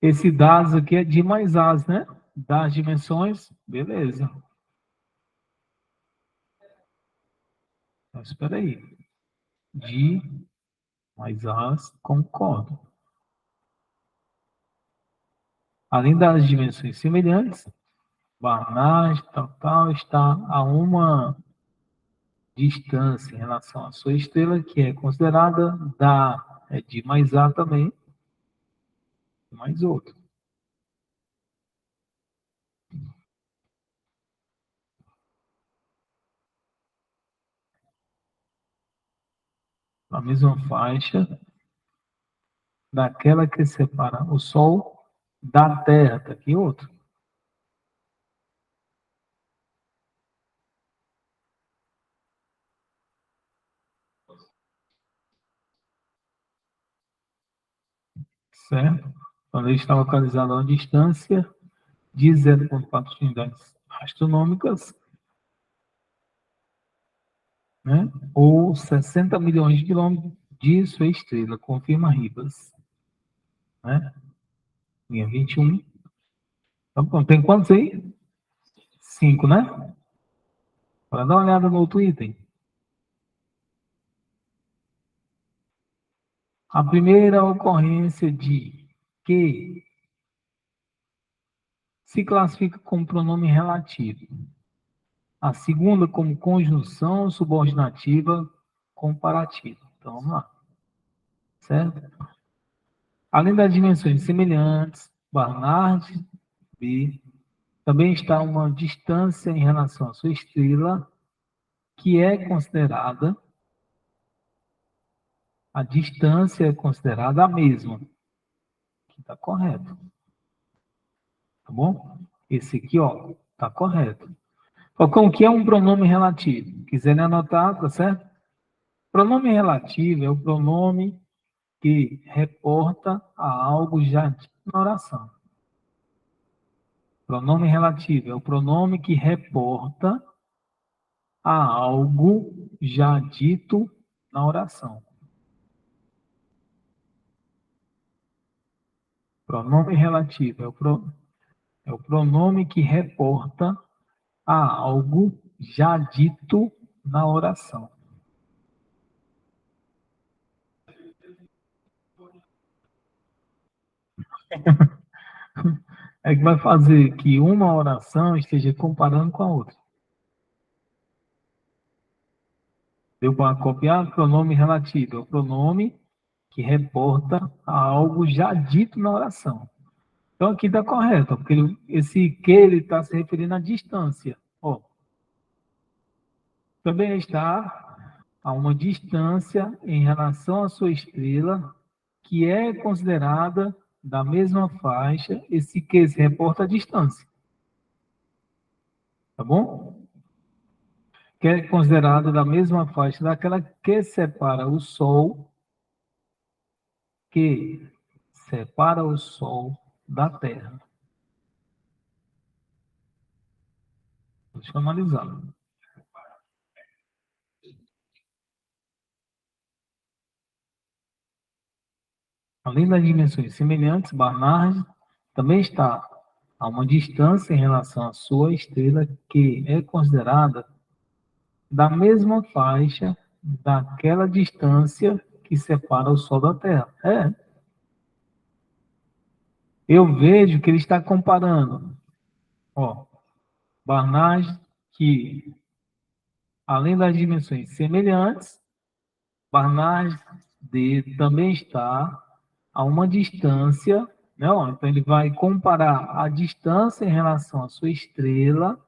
Esse dados aqui é de mais as, né? Das dimensões, beleza. Então, espera aí. De mais as, concordo. Além das dimensões semelhantes, Barnard, tal, está a uma distância em relação à sua estrela, que é considerada de mais A também, mais outro. A mesma faixa daquela que separa o Sol da Terra. Está aqui outro. Certo? Quando ele está localizado a uma distância de 0,4 unidades astronômicas, né? Ou 60 milhões de quilômetros de sua estrela, confirma Ribas. Né? Linha 21. Então, pronto. Tem quantos aí? 5, né? Para dar uma olhada no outro item. A primeira ocorrência de que se classifica como pronome relativo. A segunda como conjunção subordinativa comparativa. Então, vamos lá. Certo? Além das dimensões semelhantes, Barnard, B, Também está uma distância em relação à sua estrela, que é considerada, a distância é considerada a mesma, que está correto. Tá bom? Esse aqui, ó, tá correto. Falcão, o que é um pronome relativo? Quiserem anotar, tá certo? Pronome relativo é o pronome que reporta a algo já dito na oração. Pronome relativo é o pronome que reporta a algo já dito na oração. Pronome relativo é o pronome que reporta a algo já dito na oração. É que vai fazer que uma oração esteja comparando com a outra. Deu para copiar? Pronome relativo. É o pronome que reporta a algo já dito na oração. Então aqui está correto, porque esse que ele está se referindo à distância. Ó, também está a uma distância em relação à sua estrela, que é considerada da mesma faixa, esse que se reporta à distância. Tá bom? Que é considerada da mesma faixa daquela que separa o Sol, da Terra. Deixa eu analisar. Além das dimensões semelhantes, Barnard também está a uma distância em relação à sua estrela que é considerada da mesma faixa daquela distância que separa o Sol da Terra. Eu vejo que ele está comparando, ó, Barnard, que além das dimensões semelhantes, Barnard também está a uma distância, né? Ó, então ele vai comparar a distância em relação à sua estrela,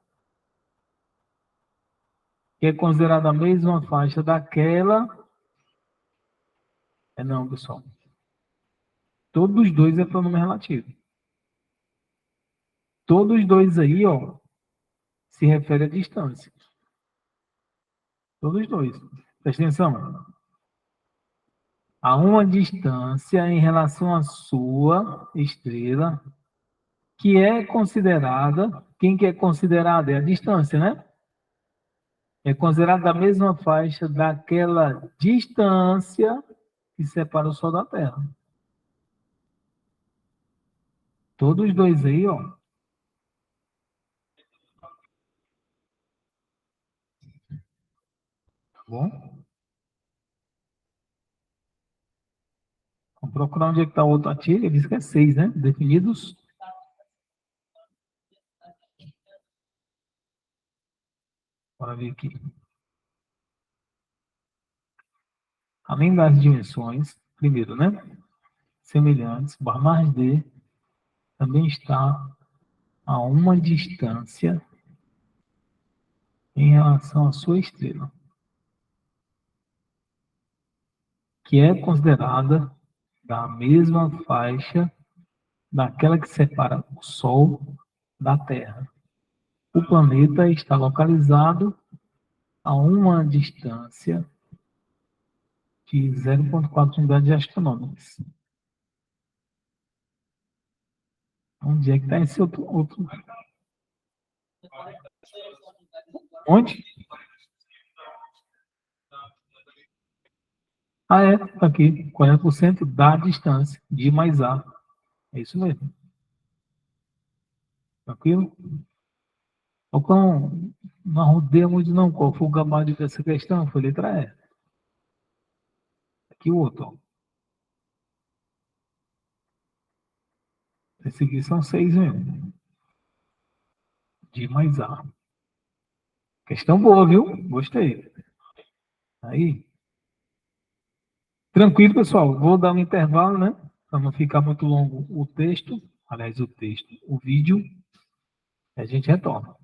que é considerada a mesma faixa daquela. Não, pessoal. Todos os dois é pronome relativo. Todos os dois aí, ó, se refere à distância. Todos os dois. Presta atenção. Há uma distância em relação à sua estrela, que é considerada, quem que é considerada? É a distância, né? É considerada da mesma faixa daquela distância que separa o Sol da Terra. Todos os dois aí, ó. Tá bom? Vamos procurar onde é que está o outro artigo. Ele diz que é 6, né? Definidos. Bora ver aqui. Além das dimensões, primeiro, né? Semelhantes, Barnard D também está a uma distância em relação à sua estrela, que é considerada da mesma faixa daquela que separa o Sol da Terra. O planeta está localizado a uma distância de 0,4 unidades astronômicas. Onde é que está esse outro? Onde? Está aqui. 40% da distância de mais A. É isso mesmo. Tranquilo? Falcão, não rodeia muito não. Qual foi o gabarito dessa questão? Foi letra E. Aqui o outro. Ó. Esse aqui são 6 mesmo. De mais A. Questão boa, viu? Gostei. Aí. Tranquilo, pessoal. Vou dar um intervalo, né? Para não ficar muito longo o texto. Aliás, o vídeo. A gente retorna.